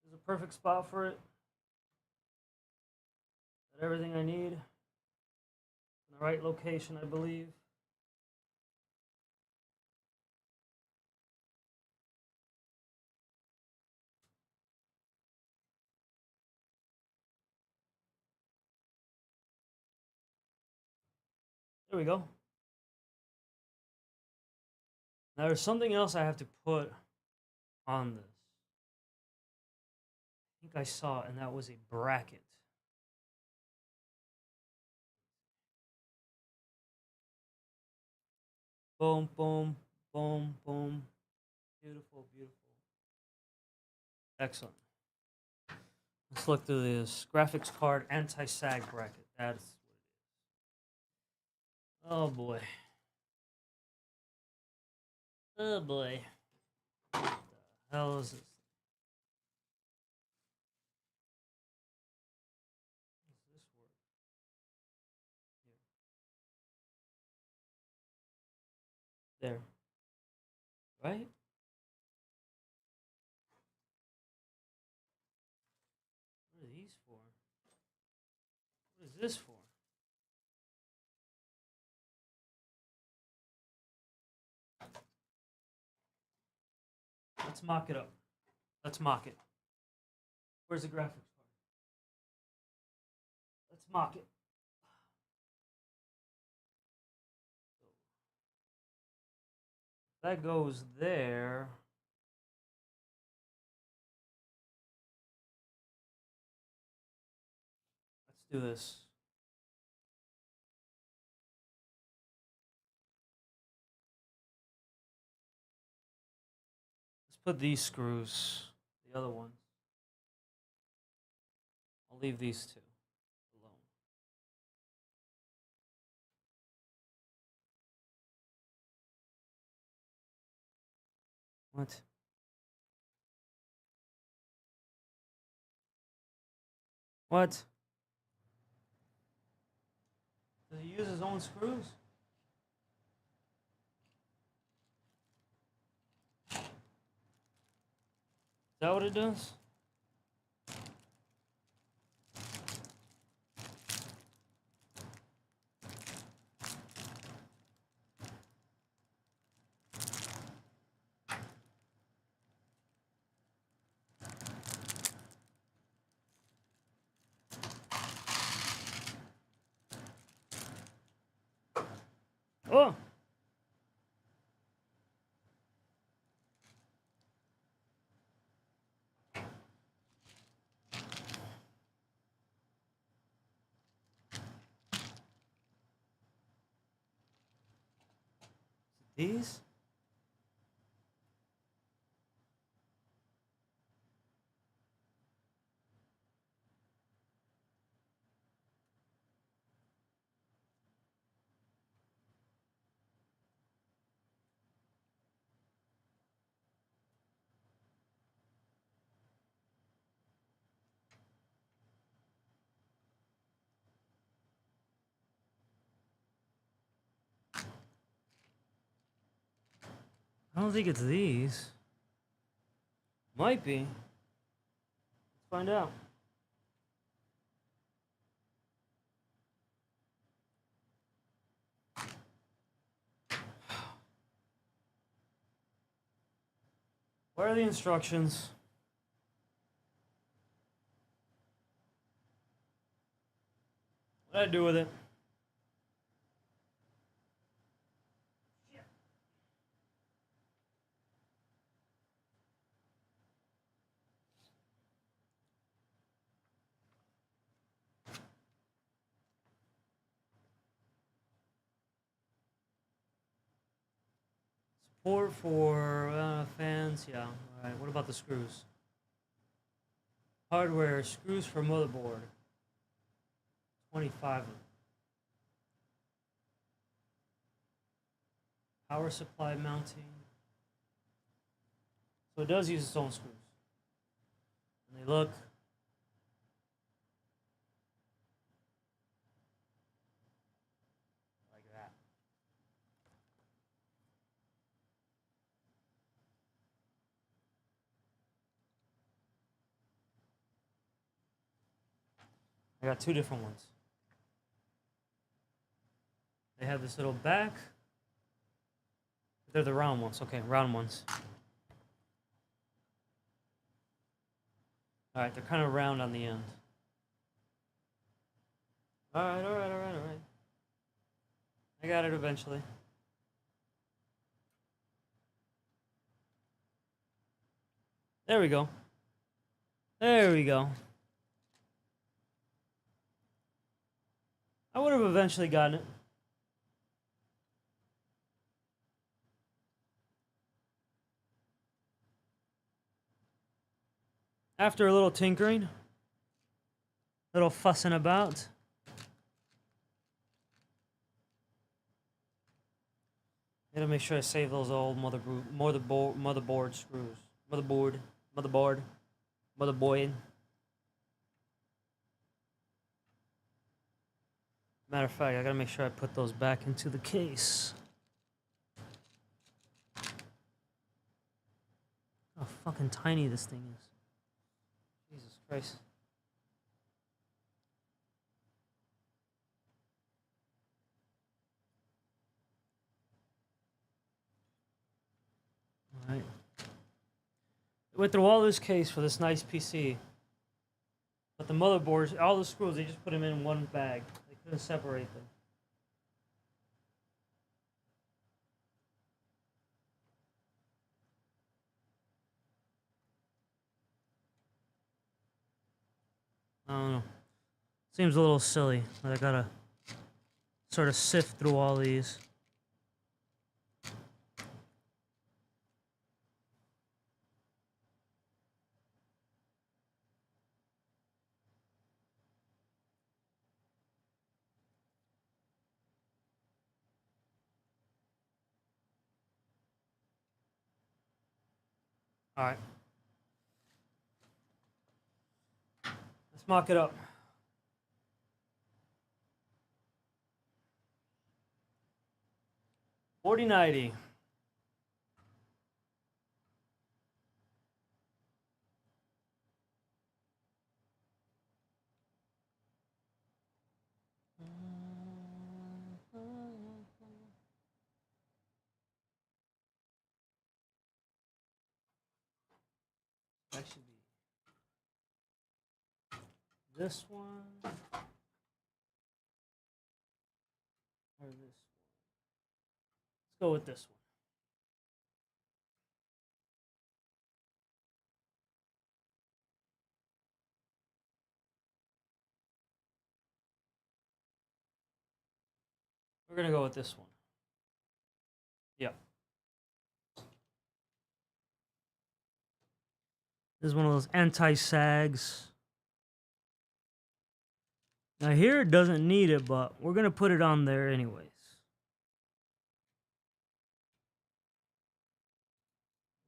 This is a perfect spot for it. Got everything I need. In the right location, I believe. There we go. Now there's something else I have to put on this. I think I saw it, and that was a bracket. Boom, boom, boom, boom. Beautiful, beautiful. Excellent. Let's look through this. Graphics card anti-sag bracket. That's what it is. Oh boy. Oh boy. What the hell is this? How does this work? Here. There. Right? What are these for? What is this for? Let's mock it up. Let's mock it. Where's the graphics card? Let's mock it. That goes there. Let's do this. Let's put these screws, the other ones. I'll leave these two alone. What? What? Does he use his own screws? Is that what it does? Oh! These? I don't think it's these. Might be. Let's find out. Where are the instructions? What did I do with it? Port for fans, yeah. Alright, what about the screws? Hardware, screws for motherboard. 25 of them. Power supply mounting. So it does use its own screws. And they look like that. I got two different ones. They have this little back. They're the round ones. Okay, round ones. Alright, they're kind of round on the end. Alright. I got it eventually. There we go. There we go. I would have eventually gotten it. After a little tinkering, a little fussing about. Gotta make sure I save those old motherboard screws. Motherboard. Matter of fact, I gotta make sure I put those back into the case. How fucking tiny this thing is. Jesus Christ. Alright. Went through all this case for this nice PC. But the motherboards, all the screws, they just put them in one bag. They couldn't separate them. I don't know. Seems a little silly that I gotta sort of sift through all these. Alright. Let's mock it up. 4090. That should be this one or this one. Let's go with this one. We're gonna go with this one. Yep. This is one of those anti-sags. Now here it doesn't need it, but we're gonna put it on there anyways.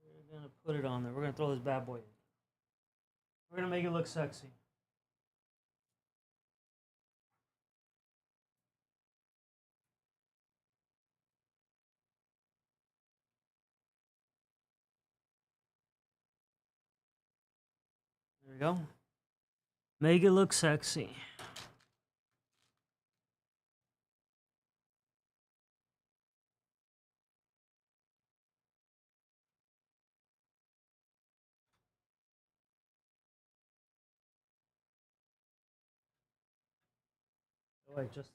We're gonna put it on there. We're gonna throw this bad boy in. We're gonna make it look sexy. There we go. Make it look sexy. Oh, wait, just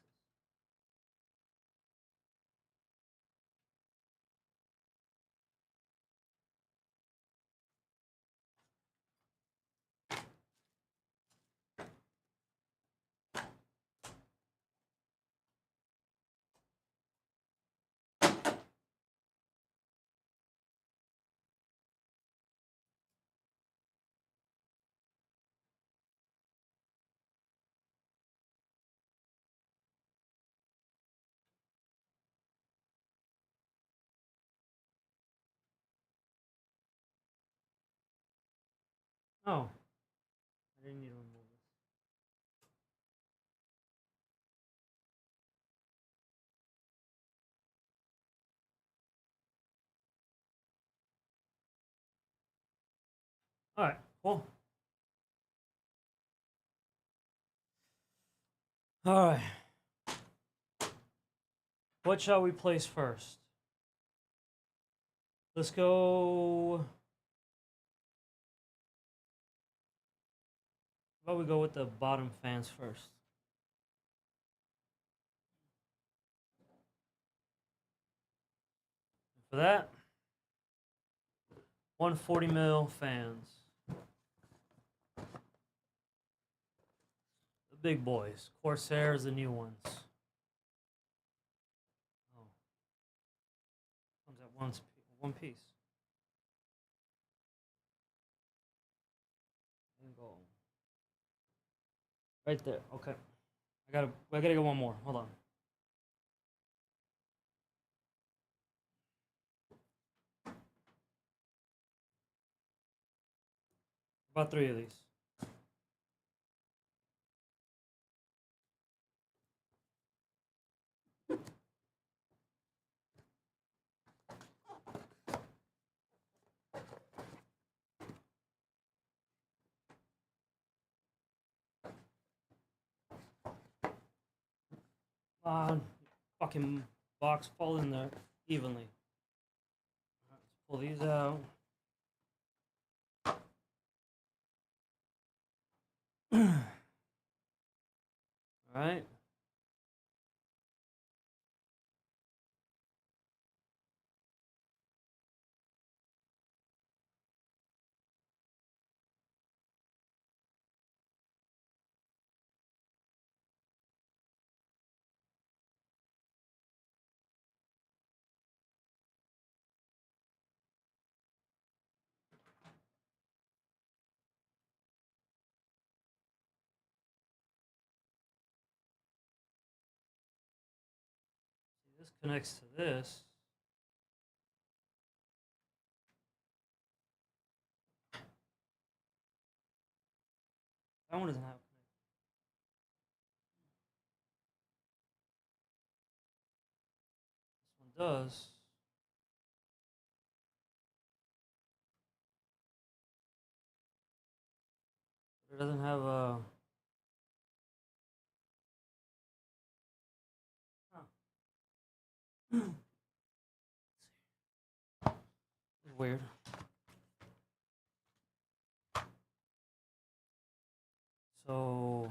Oh, I didn't need to remove this. All right, cool. All right. What shall we place first? Let's go. How about we go with the bottom fans first? For that, 140 mil fans. The big boys. Corsairs, the new ones. Oh, comes at one piece. And go right there. Okay. I gotta get one more. Hold on. About 3 of these. Fucking box fall in there evenly. Let's pull these out. Alright. This connects to this. That one doesn't have a connect. This one does. But it doesn't have a. Huh. Weird. So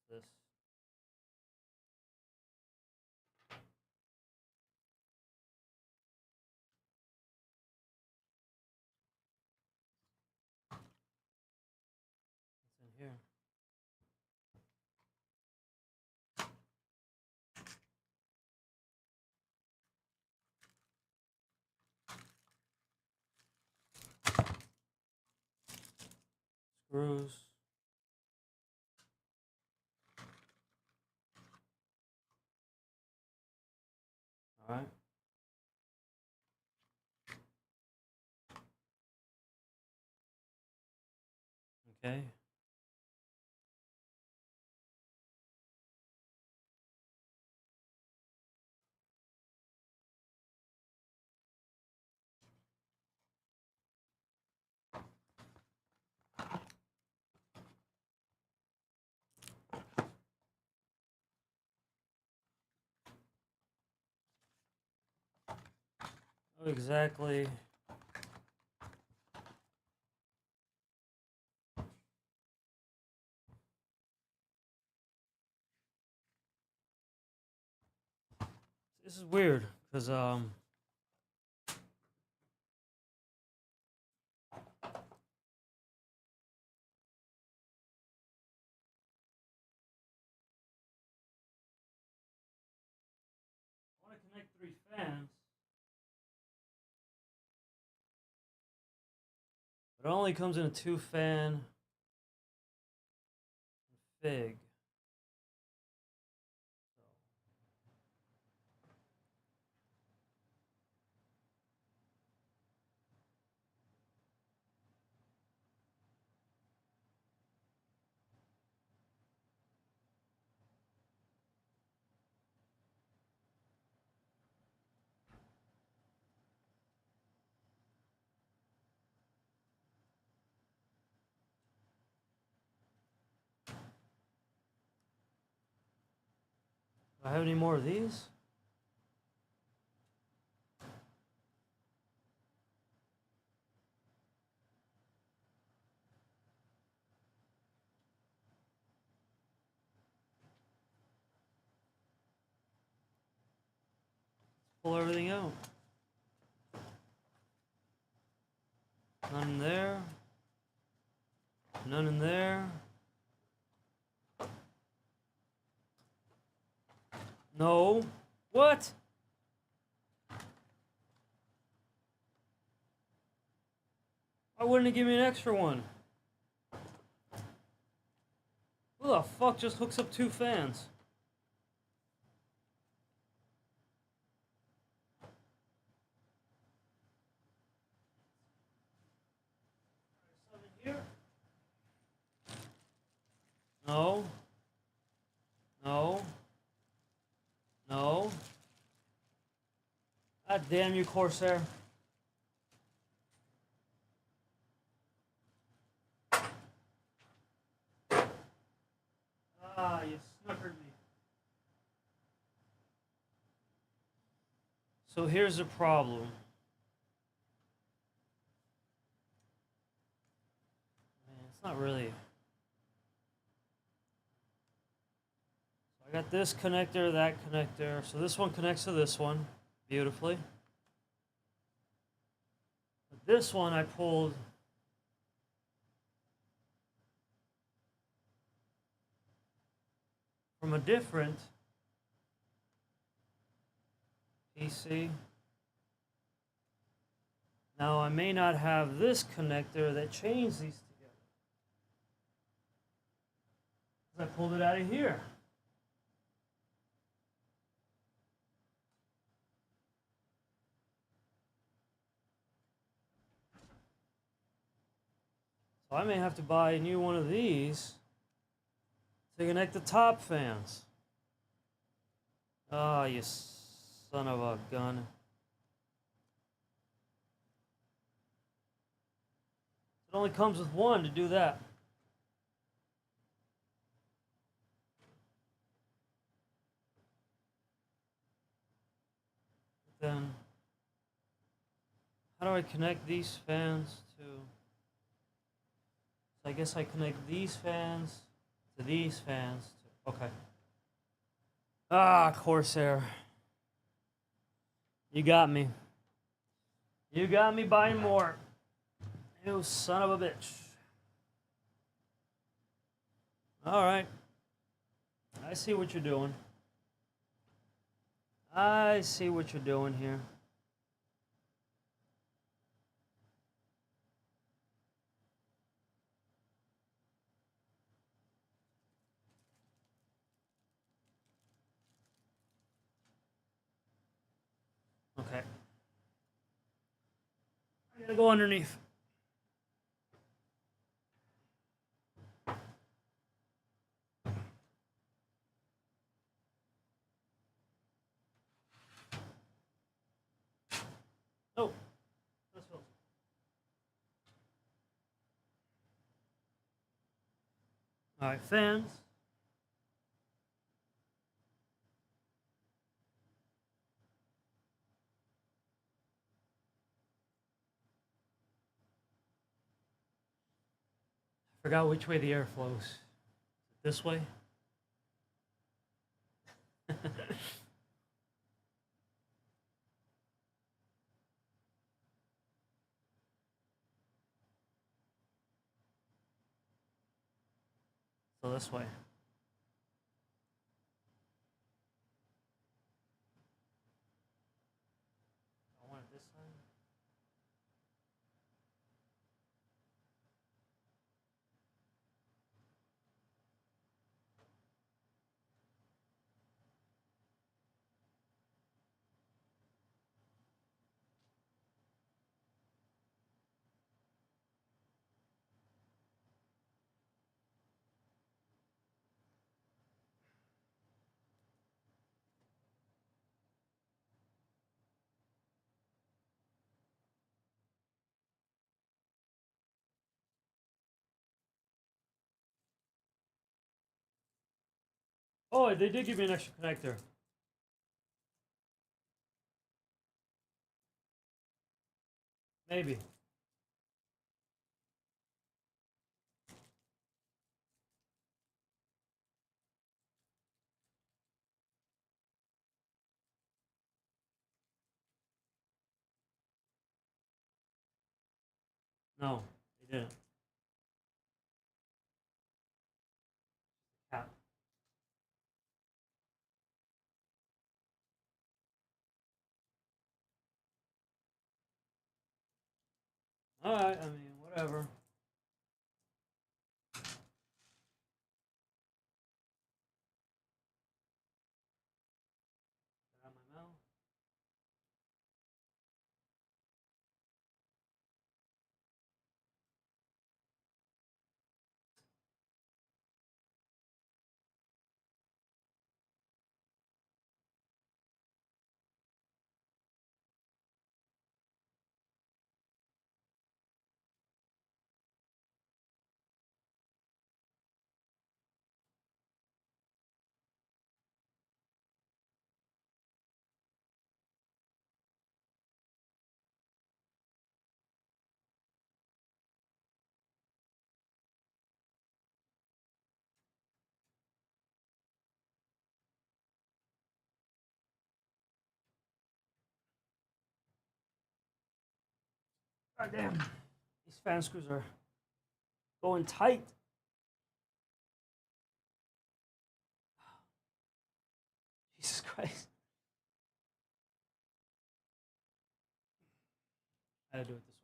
this. It's in here. Screws. All right. Okay. Oh, exactly. This is weird because I want to connect 3 fans, but it only comes in a 2 fan fig. Do I have any more of these? Pull everything out. None in there. None in there. No. What? Why wouldn't it give me an extra one? Who the fuck just hooks up 2 fans? Here? No. No. No. God damn you, Corsair. Ah, you snookered me. So here's the problem. Man, it's not really. So I got this connector, that connector. So this one connects to this one beautifully. But this one I pulled from a different PC. Now I may not have this connector that chains these together. I pulled it out of here. So I may have to buy a new one of these to connect the top fans. Ah, you son of a gun. It only comes with one to do that. Then, how do I connect these fans to... So I guess I connect these fans to these fans. Okay. Ah, Corsair. You got me. You got me buying more. You son of a bitch. Alright. I see what you're doing. I see what you're doing here. Okay. I gotta go underneath. Oh. Let's go. Alright, fans. I forgot which way the air flows. This way? So this way. I want it this side. Oh, they did give me an extra connector. Maybe. No, they didn't. Cap. Alright, I mean, whatever. Out of my mouth. God damn. These fan screws are going tight. Jesus Christ. I gotta do it this way.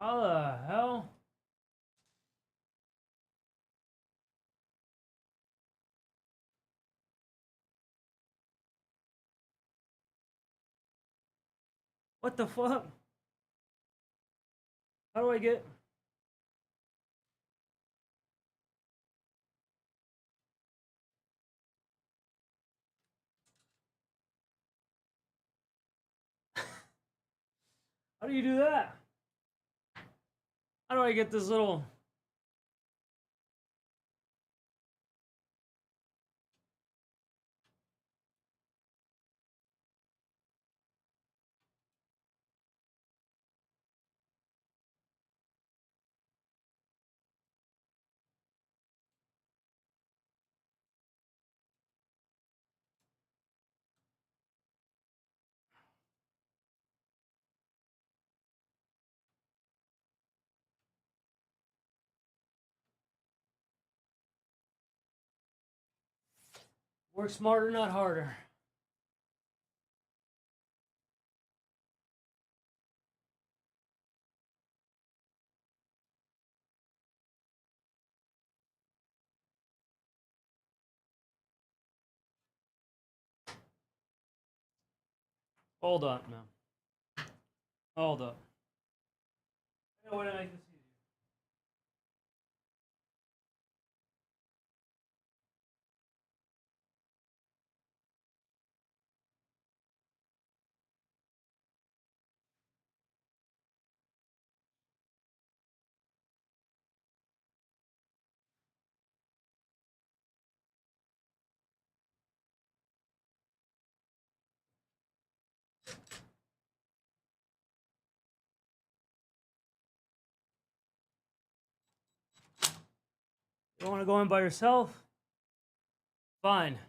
How the hell? What the fuck? How do I get... How do you do that? How do I get this little... Work smarter, not harder. Hold up, man. Hold up. I know what I make this easier. You want to go in by yourself? Fine.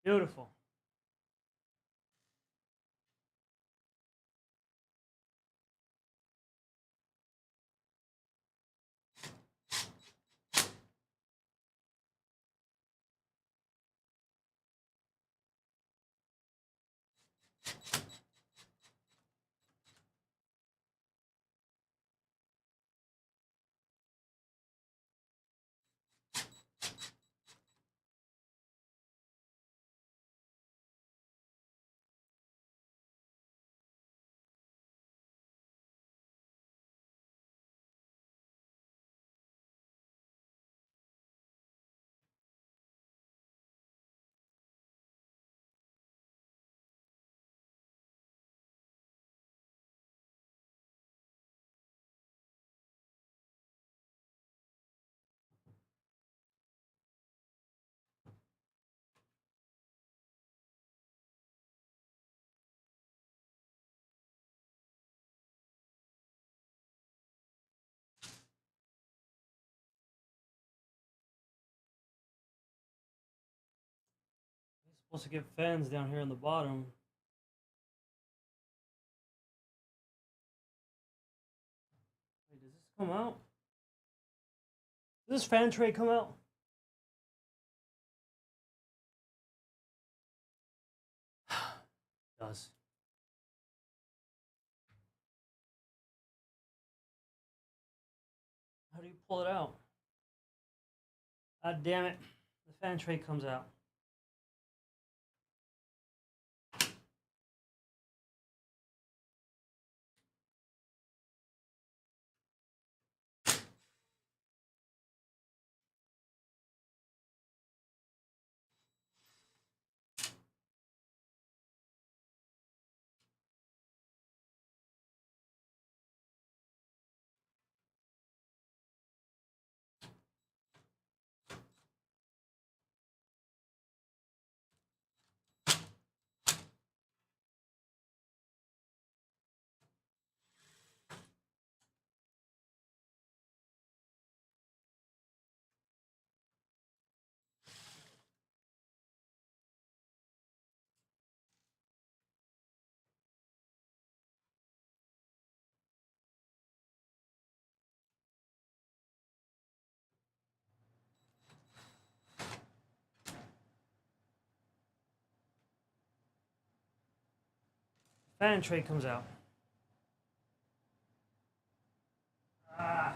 Beautiful. Supposed to get fans down here on the bottom. Wait, does this come out? Does this fan tray come out? It does. How do you pull it out? God damn it. The fan tray comes out. Fan tray comes out. Ah.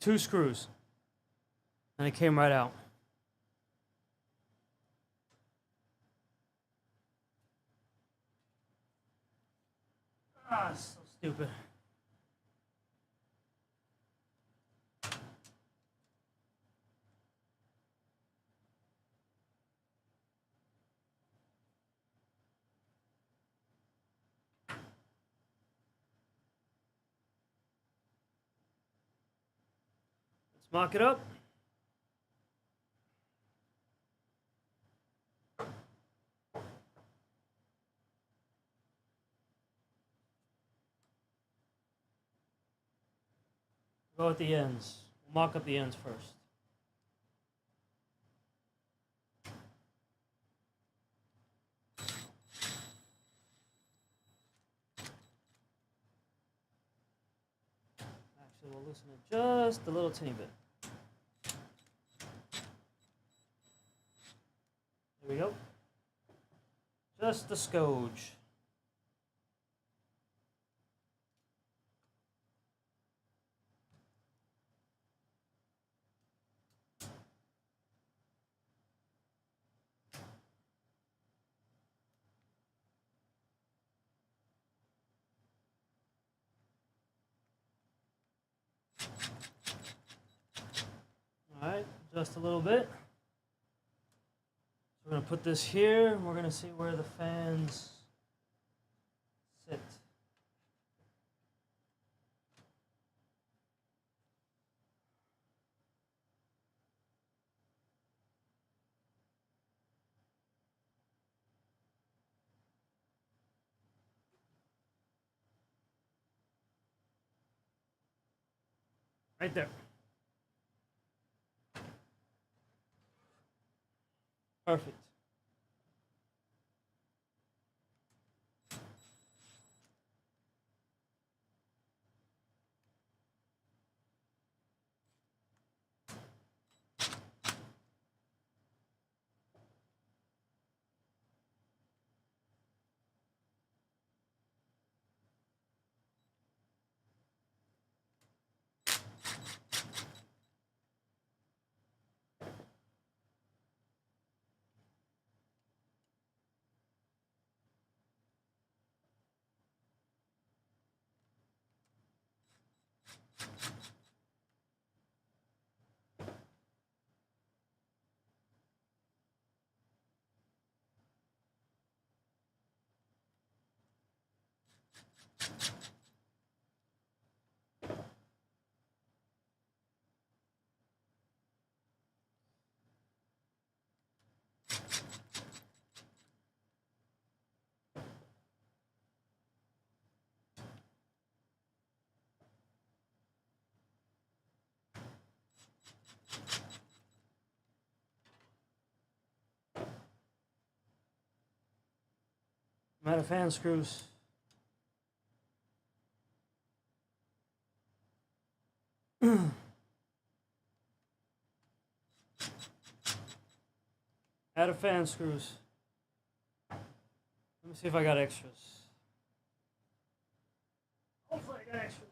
Two screws. And it came right out. Ah, so stupid. Let's mock it up. Go at the ends. We'll mock up the ends first. Actually, we'll loosen it just a little teeny bit. There we go. Just a scotch. Alright, just a little bit. So we're going to put this here, and we're going to see where the fans sit. Right there. Perfect. I'm out of fan screws. Out of fan screws. Let me see if I got extras. Hopefully I got extras.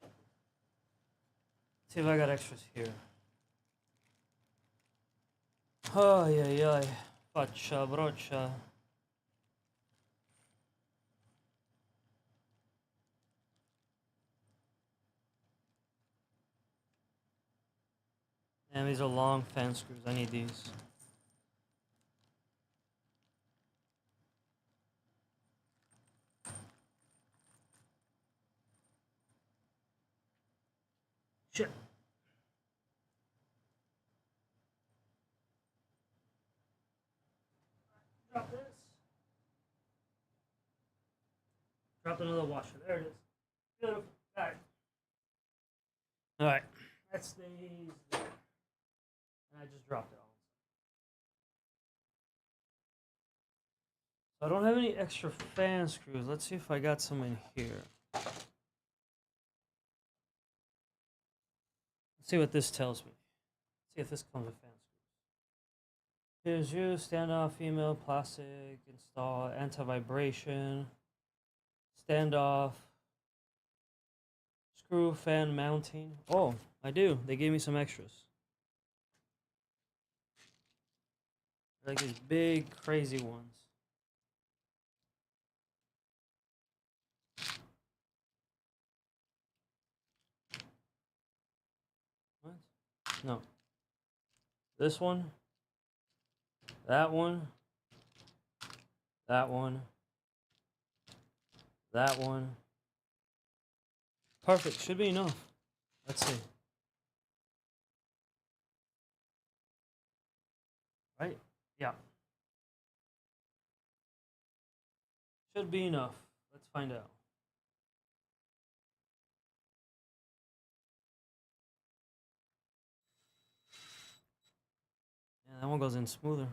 Let's see if I got extras here. Ay, ay, ay. Faccia, broccia. Damn, these are long fan screws. I need these. Shit. Drop this. Dropped another washer. There it is. Beautiful. Alright. Alright. That stays there. And I just dropped it all. So I don't have any extra fan screws. Let's see if I got some in here. Let's see what this tells me. Let's see if this comes with fan screws. Here's you, standoff, female, plastic, install, anti-vibration, standoff, screw fan mounting. Oh, I do. They gave me some extras. Like these big, crazy ones. What? No. This one. That one. That one. That one. Perfect. Should be enough. Let's see. Right? Yeah. Should be enough. Let's find out. Yeah, that one goes in smoother.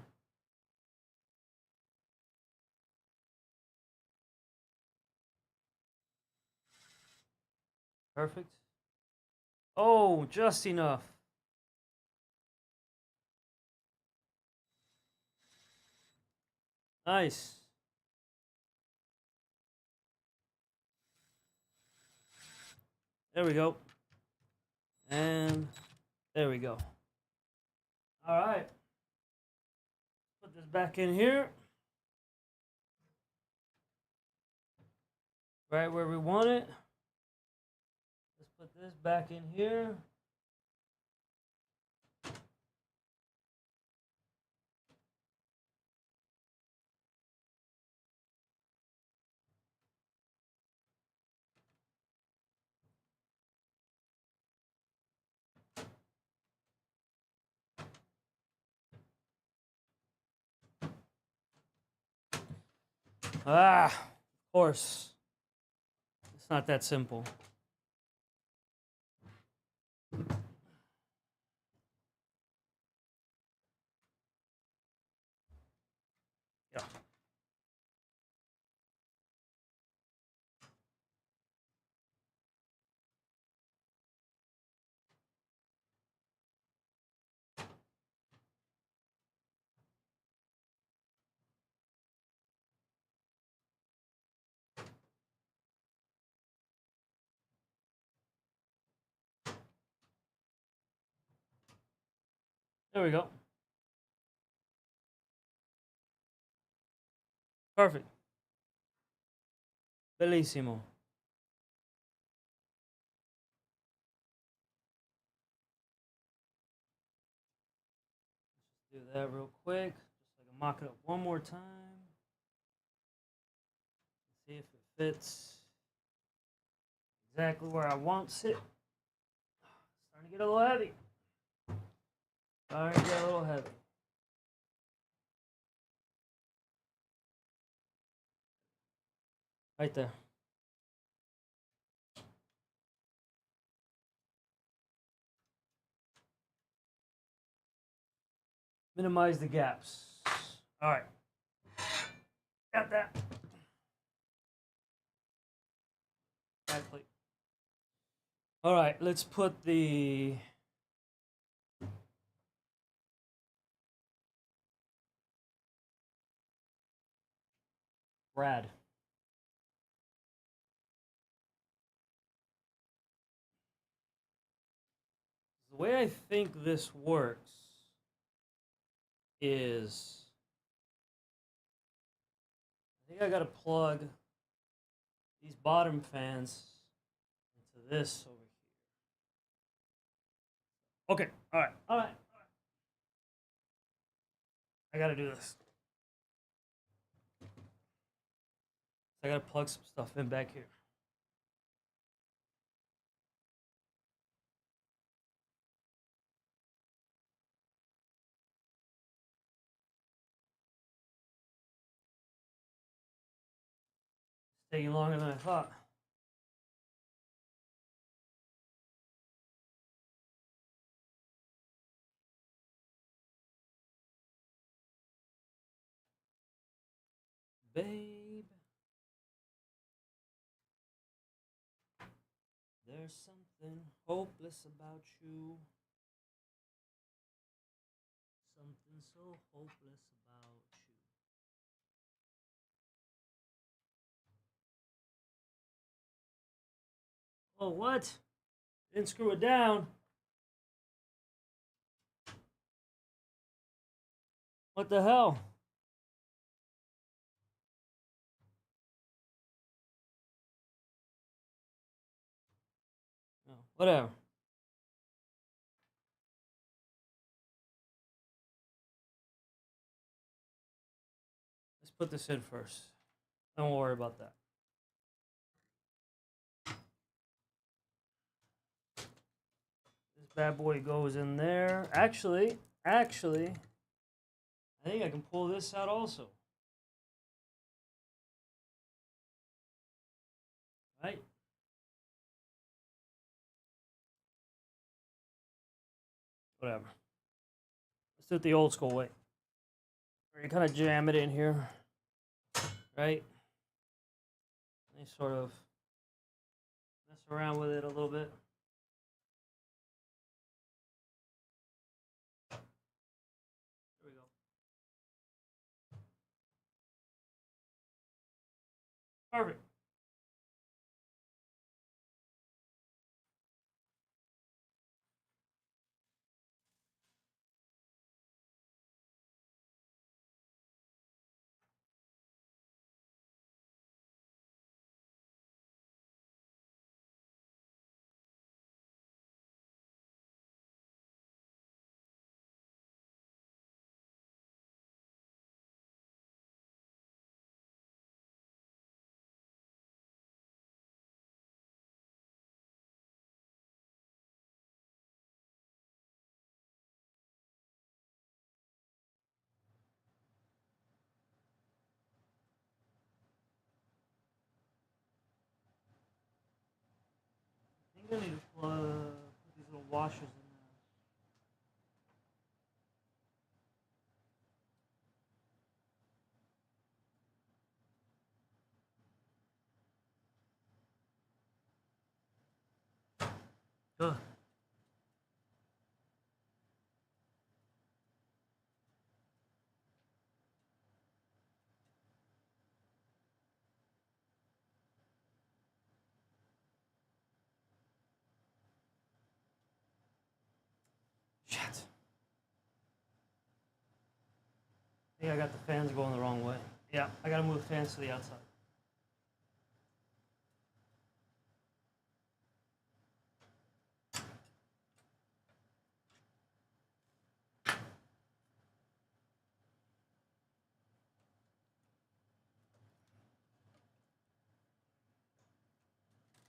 Perfect. Oh, just enough. Nice. There we go. And there we go. All right. Put this back in here. Right where we want it. Let's put this back in here. Ah, of course. It's not that simple. Yeah. There we go. Perfect. Bellissimo. Do that real quick. Just so I can mock it up one more time. See if it fits exactly where I want it. Starting to get a little heavy. Starting to get a little heavy. Right there. minimize the gaps. All right. Got that. Back plate. All right, let's put the rad. The way I think this works is I think I gotta plug these bottom fans into this over here. Okay, all right. I gotta do this. I gotta plug some stuff in back here. It's taking longer than I thought. Babe, there's something hopeless about you. Something so hopeless about you. Oh, what? Didn't screw it down. What the hell? Oh, whatever. Let's put this in first. Don't worry about that. This bad boy goes in there. Actually, I think I can pull this out also. Right? Whatever. Let's do it the old school way. Where you kind of jam it in here. Right? And you sort of mess around with it a little bit. There we go. Perfect. I think I need to put these little washers in there. Ugh. Shit. I think I got the fans going the wrong way. Yeah, I gotta move the fans to the outside.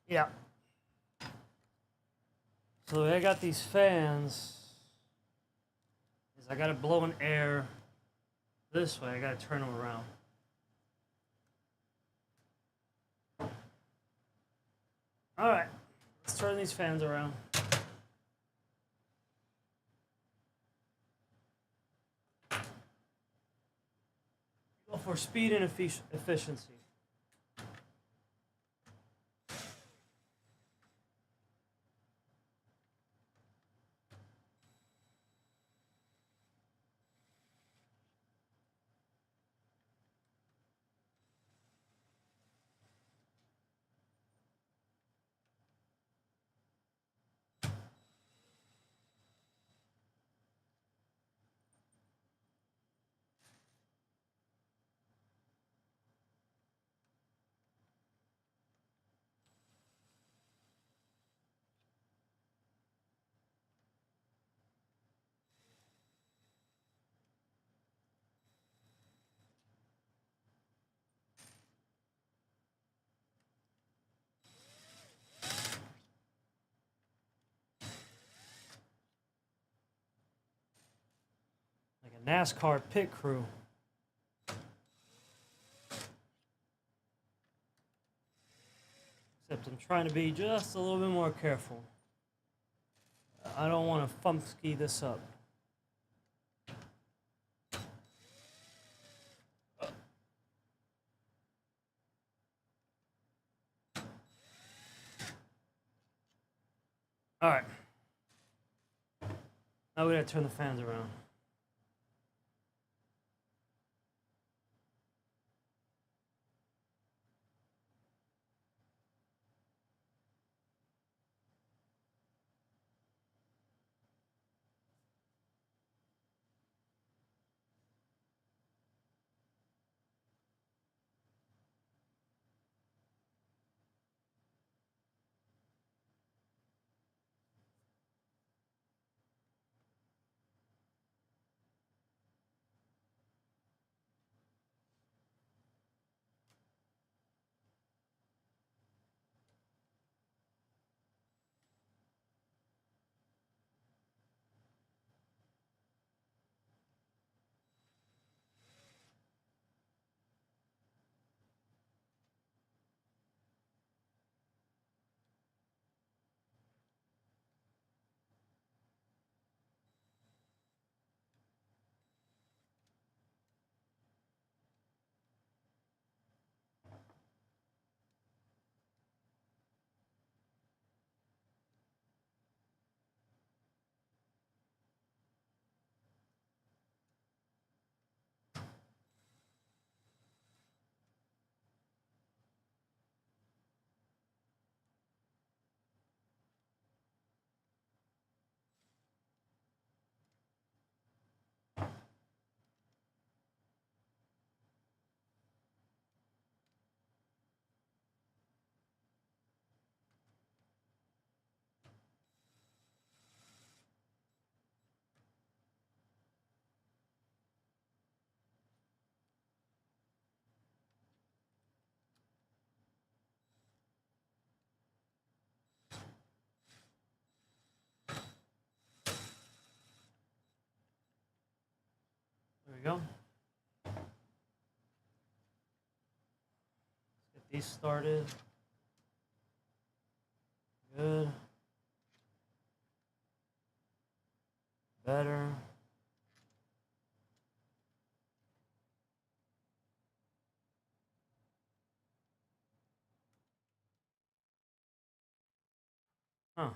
Yeah. So the way I got these fans is I gotta blow in air this way. I gotta turn them around. All right, let's turn these fans around. for speed and efficiency. Like a NASCAR pit crew. Except I'm trying to be just a little bit more careful. I don't want to funky this up. All right. Now we gotta turn the fans around. There we go. Let's get these started. Good. Better. Huh.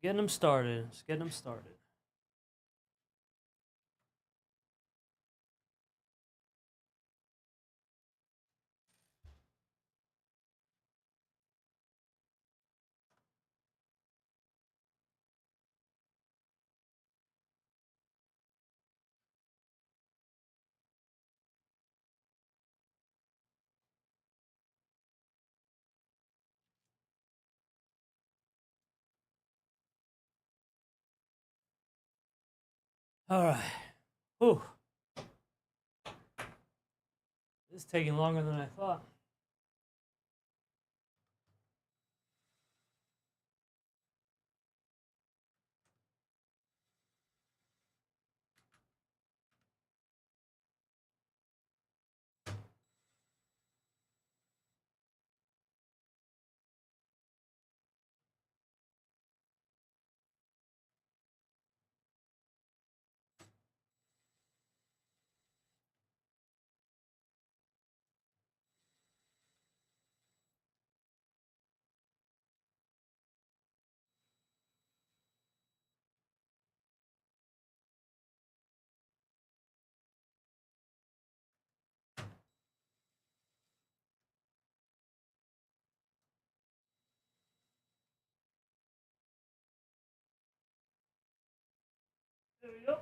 Just getting them started. Just getting them started. All right. Whew. This is taking longer than I thought. There we go.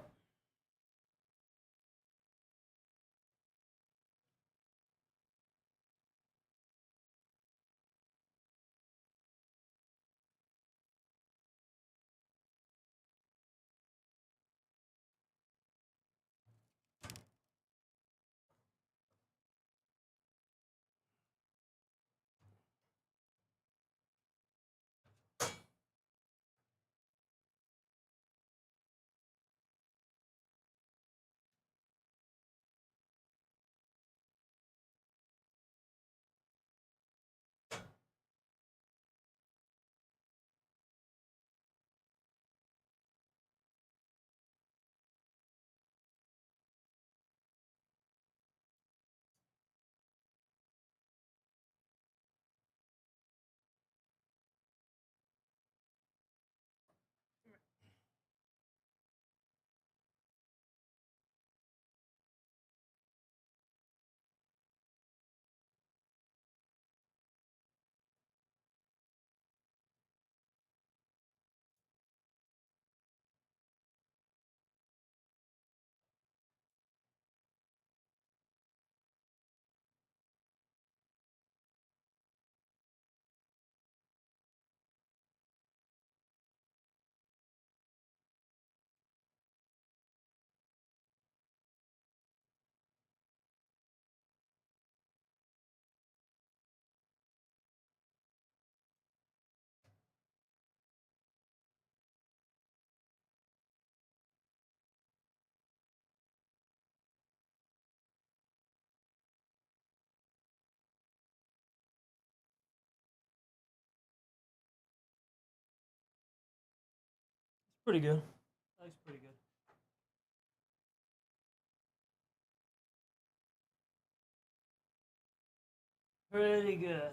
Pretty good. That's pretty good. Pretty good.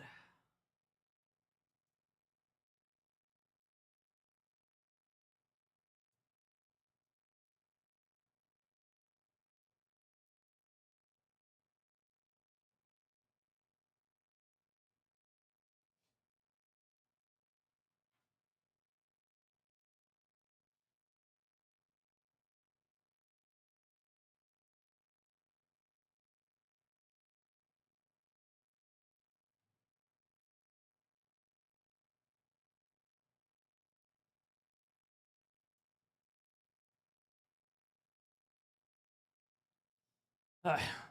All right.